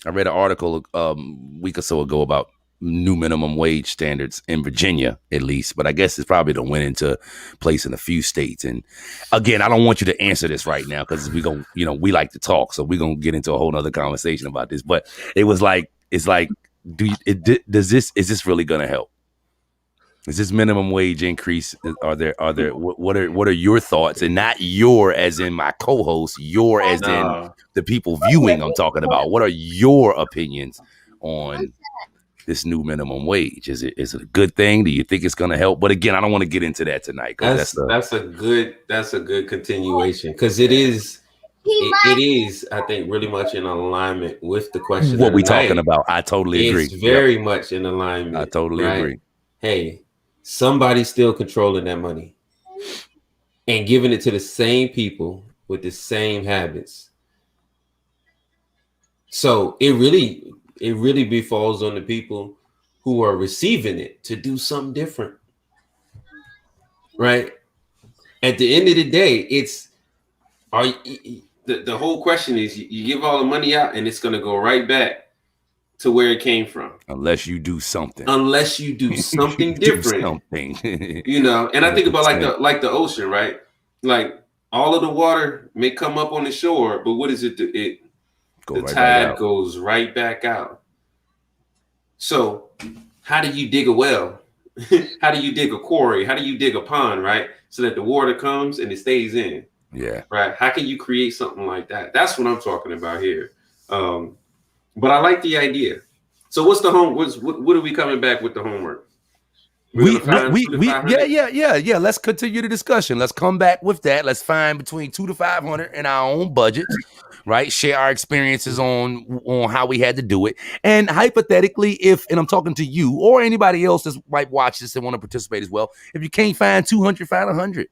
I read an article a week or so ago about new minimum wage standards in Virginia, at least, but I guess it's probably going to went into place in a few states. And again, I don't want you to answer this right now because we like to talk, so we're gonna get into a whole nother conversation about this. But is this really going to help? Is this minimum wage increase? What are your thoughts? And not your as in my co-host, your as in the people viewing I'm talking about. What are your opinions on this new minimum wage? Is it a good thing? Do you think it's going to help? But again, I don't want to get into that tonight. That's a good continuation, because it is, I think, really much in alignment with the question. What we talking about? I totally agree. It's very much in alignment. I totally agree. Hey, somebody's still controlling that money and giving it to the same people with the same habits. So it really befalls on the people who are receiving it to do something different. Right? At the end of the day, the whole question is, you give all the money out and it's going to go right back to where it came from. Unless you do something. Different. You know, and I think about like the ocean, right? Like, all of the water may come up on the shore, but what is it? The tide goes right back out. So how do you dig a well? How do you dig a quarry? How do you dig a pond, right? So that the water comes and it stays in. Yeah. Right. How can you create something like that? That's what I'm talking about here. But I like the idea. So what's the what are we coming back with the homework? Yeah. Let's continue the discussion. Let's come back with that. Let's find between 200 to 500 in our own budgets, right? Share our experiences on how we had to do it. And hypothetically, and I'm talking to you or anybody else that might watch this and want to participate as well, if you can't find 200, find 100.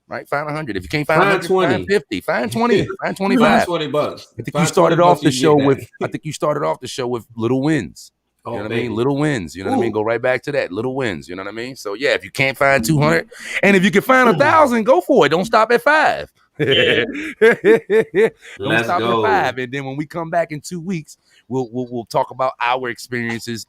Right, find 100. If you can't find 100, 20. Find 50. Find 20. Find 25. $20. I think you started off the show with little wins. You know what I mean? Little wins. You know what I mean? Go right back to that. Little wins. You know what I mean? So yeah, if you can't find 200, and if you can find 1,000, go for it. Don't stop at 5. Don't stop at 5. And then when we come back in 2 weeks, we'll talk about our experiences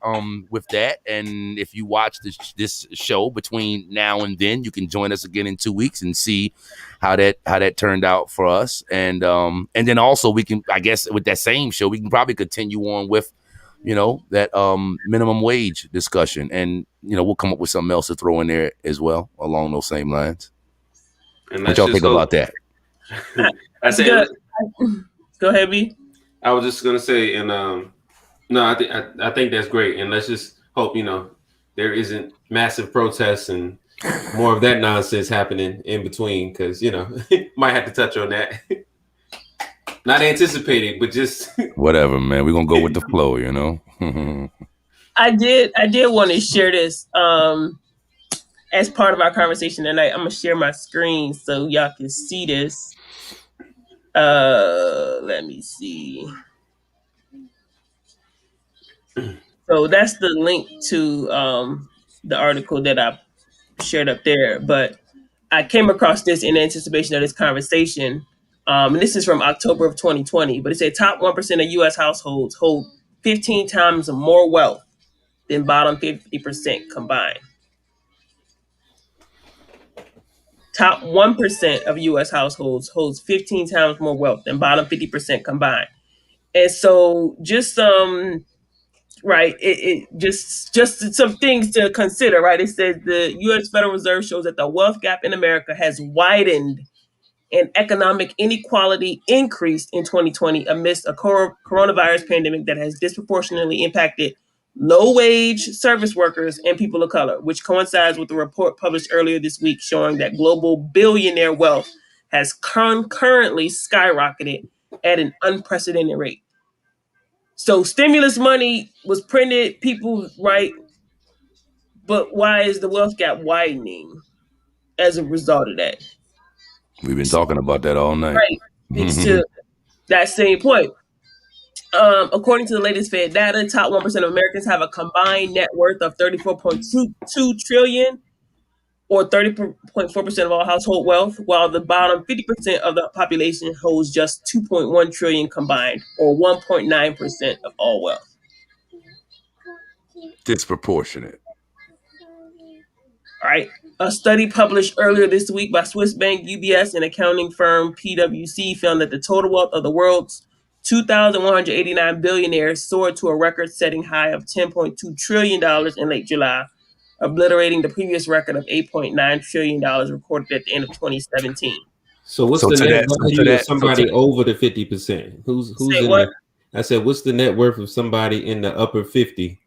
with that. And if you watch this show between now and then, you can join us again in 2 weeks and see how that turned out for us. And then also we can, I guess, with that same show, we can probably continue on with, you know, that minimum wage discussion, and you know, we'll come up with something else to throw in there as well along those same lines. And what y'all think about that? I say, go ahead, B. I was just gonna say, and no, I think that's great, and let's just hope, you know, there isn't massive protests and more of that nonsense happening in between, because you know, might have to touch on that. Not anticipated, but just whatever, man. We're gonna go with the flow, you know. I did want to share this as part of our conversation tonight. I'm gonna share my screen so y'all can see this. Let me see. So that's the link to the article that I shared up there. But I came across this in anticipation of this conversation. And this is from October of 2020. But it said top 1% of U.S. households hold 15 times more wealth than bottom 50% combined. Top 1% of U.S. households holds 15 times more wealth than bottom 50% combined. And so just right, it just some things to consider, right? It says the U.S. Federal Reserve shows that the wealth gap in America has widened and economic inequality increased in 2020 amidst a coronavirus pandemic that has disproportionately impacted low-wage service workers and people of color, which coincides with the report published earlier this week showing that global billionaire wealth has currently skyrocketed at an unprecedented rate. So stimulus money was printed, people, right? But why is the wealth gap widening as a result of that? We've been talking about that all night. Right. It's to that same point. According to the latest Fed data, top 1% of Americans have a combined net worth of $34.22 trillion, or 30.4% of all household wealth, while the bottom 50% of the population holds just $2.1 trillion combined, or 1.9% of all wealth. Disproportionate. All right. A study published earlier this week by Swiss bank, UBS, and accounting firm PwC found that the total wealth of the world's 2,189 billionaires soared to a record-setting high of $10.2 trillion in late July, obliterating the previous record of $8.9 trillion recorded at the end of 2017. So what's the net value of somebody over the 50%? Who's in what? I said, what's the net worth of somebody in the upper 50?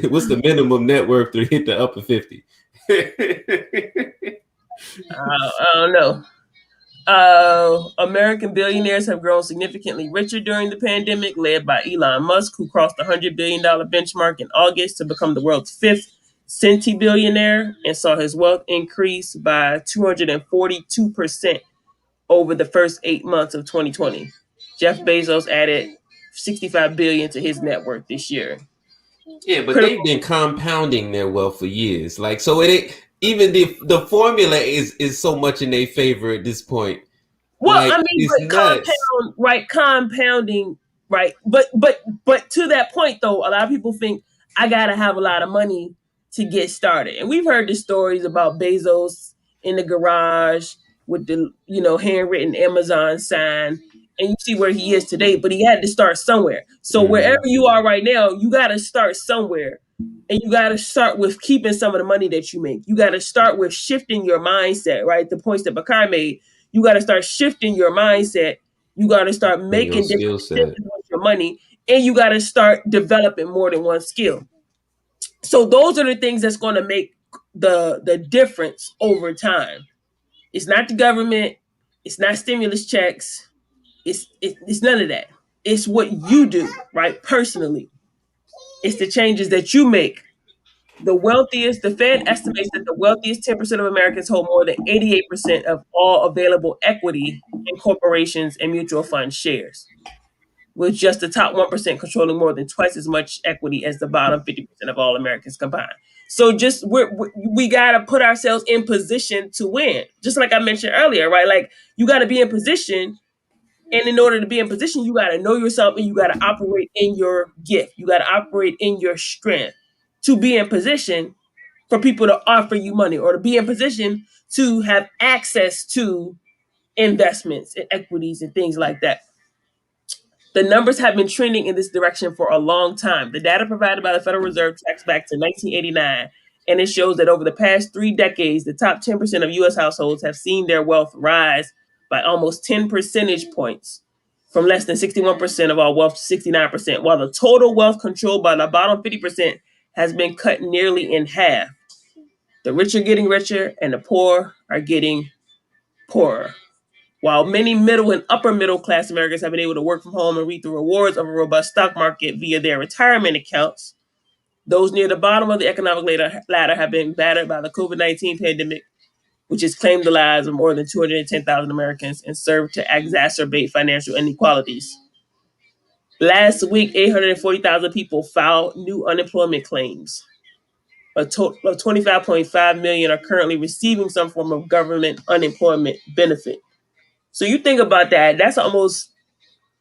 What's the minimum net worth to hit the upper 50? I don't know. American billionaires have grown significantly richer during the pandemic, led by Elon Musk, who crossed the $100 billion benchmark in August to become the world's fifth centibillionaire and saw his wealth increase by 242% over the first 8 months of 2020. Jeff Bezos added 65 billion to his net worth this year. Yeah, but they've Critical. been compounding their wealth for years. Like, so it ain't even the formula is so much in their favor at this point. Well, Like, I mean, it's but nuts. compounding, right? But to that point though, a lot of people think I gotta have a lot of money to get started. And we've heard the stories about Bezos in the garage with the handwritten Amazon sign. And you see where he is today, but he had to start somewhere. So wherever you are right now, you gotta start somewhere. And you got to start with keeping some of the money that you make. You got to start with shifting your mindset, right? The points that Bakar made. You got to start shifting your mindset. You got to start And your making skill different set. decisions with your money, and you got to start developing more than one skill. So those are the things that's going to make the difference over time. It's not the government. It's not stimulus checks. It's none of that. It's what you do, right? Personally, it's the changes that you make. The Fed estimates that the wealthiest 10% of Americans hold more than 88% of all available equity in corporations and mutual fund shares, with just the top 1% controlling more than twice as much equity as the bottom 50% of all Americans combined. So we got to put ourselves in position to win. Just like I mentioned earlier, right? Like you got to be in position. And in order to be in position, you got to know yourself and you got to operate in your gift. You got to operate in your strength to be in position for people to offer you money or to be in position to have access to investments and equities and things like that. The numbers have been trending in this direction for a long time. The data provided by the Federal Reserve tracks back to 1989, and it shows that over the past 3 decades, the top 10% of U.S. households have seen their wealth rise by almost 10 percentage points, from less than 61% of all wealth to 69%, while the total wealth controlled by the bottom 50% has been cut nearly in half. The rich are getting richer and the poor are getting poorer. While many middle and upper middle class Americans have been able to work from home and reap the rewards of a robust stock market via their retirement accounts, those near the bottom of the economic ladder have been battered by the COVID-19 pandemic, which has claimed the lives of more than 210,000 Americans and served to exacerbate financial inequalities. Last week, 840,000 people filed new unemployment claims. A total of 25.5 million are currently receiving some form of government unemployment benefit. So you think about that, that's almost,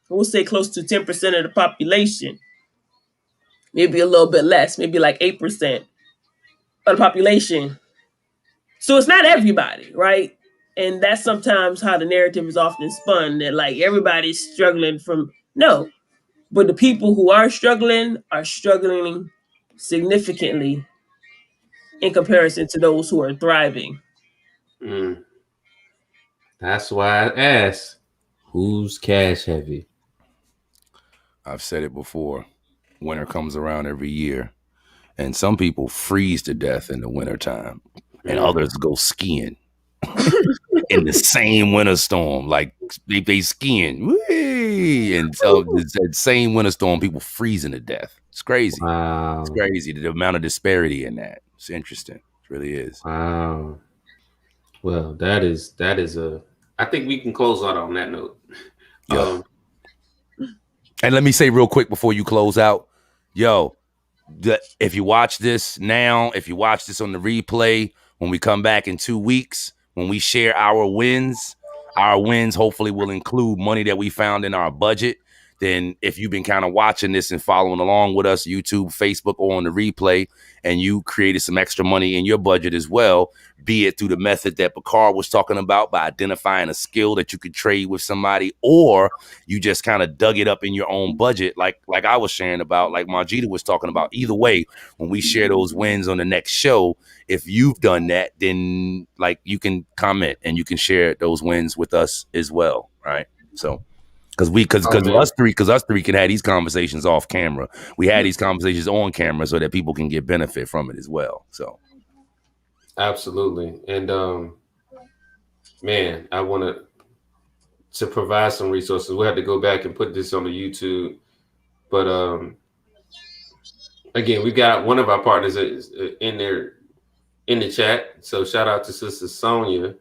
we'll say close to 10% of the population, maybe a little bit less, maybe like 8% of the population. So it's not everybody, right? And that's sometimes how the narrative is often spun, that like everybody's struggling from, no, but the people who are struggling significantly in comparison to those who are thriving. Mm. That's why I asked, who's cash heavy? I've said it before. Winter comes around every year, and some people freeze to death in the wintertime, and others go skiing in the same winter storm. Like they skiing, whee! And so that same winter storm, people freezing to death. It's crazy. Wow. It's crazy, the amount of disparity in that. It's interesting. It really is. Wow. Well, that is a. I think we can close out on that note. Yeah. And let me say real quick before you close out, if you watch this now, if you watch this on the replay, when we come back in 2 weeks, when we share our wins hopefully will include money that we found in our budget. Then if you've been kind of watching this and following along with us, YouTube, Facebook, or on the replay, and you created some extra money in your budget as well, be it through the method that P.O.O.R was talking about by identifying a skill that you could trade with somebody, or you just kind of dug it up in your own budget, like I was sharing about, like Margita was talking about. Either way, when we share those wins on the next show, if you've done that, then like you can comment and you can share those wins with us as well, right? So Because man. us three can have these conversations off camera. We had these conversations on camera so that people can get benefit from it as well. So Absolutely. And man, I want to provide some resources. We'll have to go back and put this on the YouTube. But again, we got one of our partners in there in the chat. So shout out to Sister Sonia,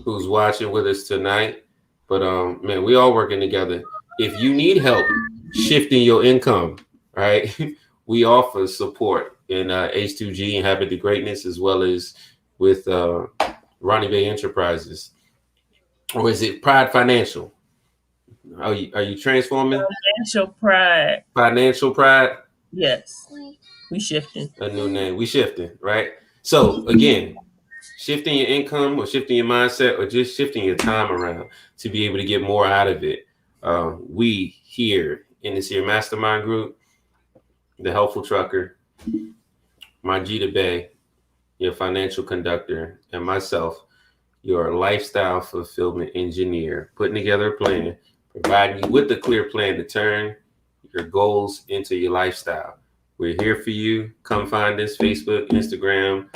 who's watching with us tonight. But man, we all working together. If you need help shifting your income, right? We offer support in H2G and Habit to Greatness, as well as with Ronnie Bay Enterprises. Or is it Pride Financial? Are you transforming? Financial Pride? Yes. We shifting. A new name. We shifting, right? So again, shifting your income or shifting your mindset or just shifting your time around to be able to get more out of it. We here in this here mastermind group, the Helpful Trucker, Majida Bay, your financial conductor, and myself, your lifestyle fulfillment engineer, putting together a plan, providing you with a clear plan to turn your goals into your lifestyle. We're here for you. Come find us, Facebook, Instagram,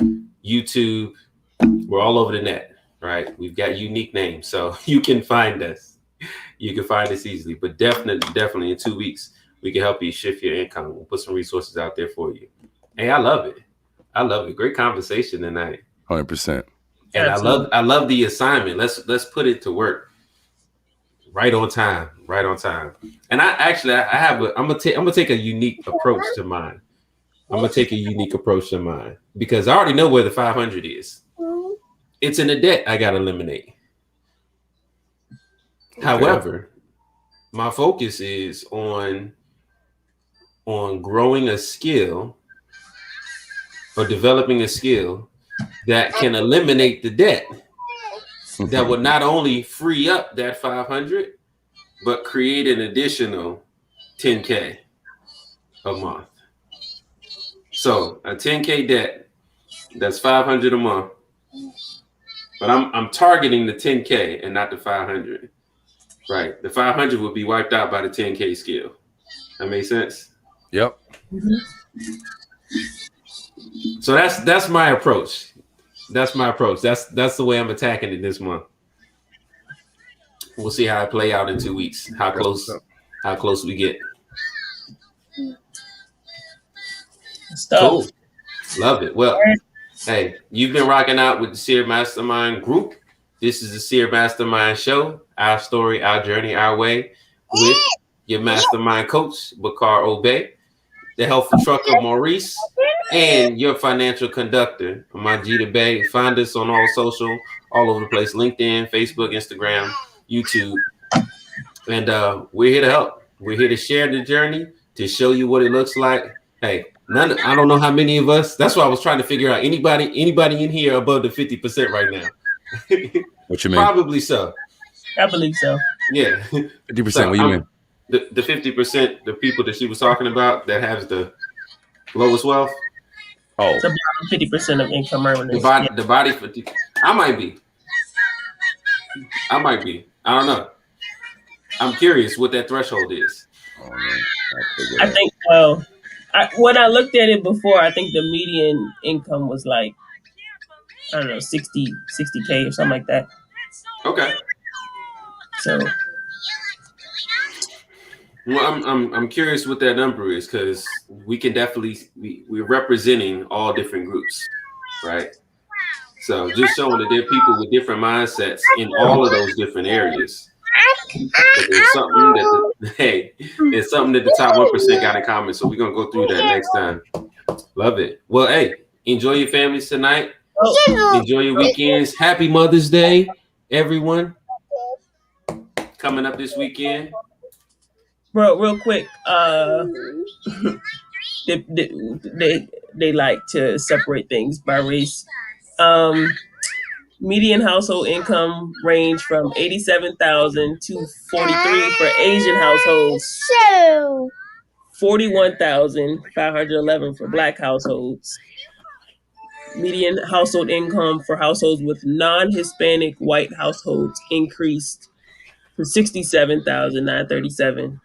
YouTube. We're all over the net, right? We've got unique names, so you can find us. You can find us easily, but definitely in 2 weeks, we can help you shift your income. We'll put some resources out there for you. Hey, I love it. I love it. Great conversation tonight. 100%. And I love the assignment. Let's put it to work. Right on time. And I'm gonna take a unique approach to mine. Because I already know where the 500 is. It's in the debt I gotta eliminate. Okay. However, my focus is on growing a skill or developing a skill that can eliminate the debt. That would not only free up that 500, but create an additional 10K a month. So a 10K debt, that's 500 a month. But I'm targeting the 10K and not the 500. Right. The 500 would be wiped out by the 10K skill. That makes sense? Yep. So that's my approach. That's the way I'm attacking it this month. We'll see how it play out in 2 weeks. How close we get. Cool. Love it. Well, hey, you've been rocking out with the Seer Mastermind group. This is the Seer Mastermind show. Our story, our journey, our way, with your mastermind coach, P.O.O.R, the helpful trucker, Maurice, and your financial conductor, Majida Bay. Find us on all social, all over the place, LinkedIn, Facebook, Instagram, YouTube. And we're here to help. We're here to share the journey, to show you what it looks like. Hey, I don't know how many of us. That's why I was trying to figure out anybody in here above the 50% right now. What you mean? Probably so. I believe so. Yeah. 50%. So what you mean? The 50%, the people that she was talking about that has the lowest wealth. Oh, it's about 50% of income earners. The body 50. I might be. I don't know. I'm curious what that threshold is. Oh, man. I think, when I looked at it before, I think the median income was like, I don't know, 60K or something like that. Okay. So, well, I'm curious what that number is, because we can definitely we're representing all different groups, right? So just showing that there are people with different mindsets in all of those different areas. But there's something that the top 1% got in common. So we're gonna go through that next time. Love it. Well, hey, enjoy your families tonight. Enjoy your weekends. Happy Mother's Day, everyone. Coming up this weekend. Bro, real quick, they like to separate things by race. Median household income range from $87,000 to $43,000 for Asian households. 41,511 for Black households. Median household income for households with non-Hispanic white households increased to 67,937,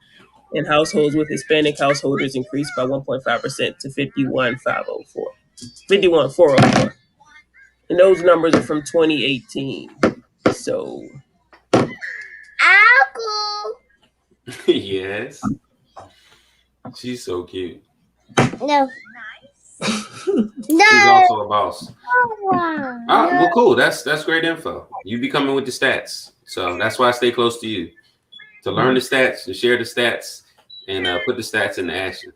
and households with Hispanic householders increased by 1.5% to 51,404. And those numbers are from 2018. So, Apple. Yes. She's so cute. No. She's also a boss. Well, cool. That's great info. You be coming with the stats, so that's why I stay close to you to learn the stats, to share the stats, and put the stats into action.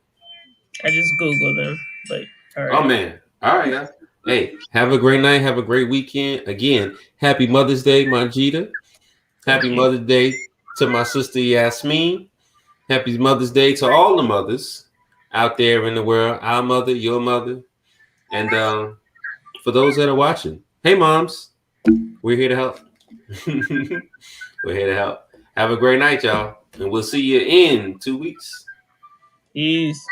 I just Googled them, but all right. Oh man! All right, yeah. Hey, have a great night. Have a great weekend. Again, happy Mother's Day, Majida. Happy Mother's Day to my sister Yasmin. Happy Mother's Day to all the mothers out there in the world. Our mother, your mother, and for those that are watching, hey moms, we're here to help. We're here to help. Have a great night, y'all, and we'll see you in 2 weeks. Peace.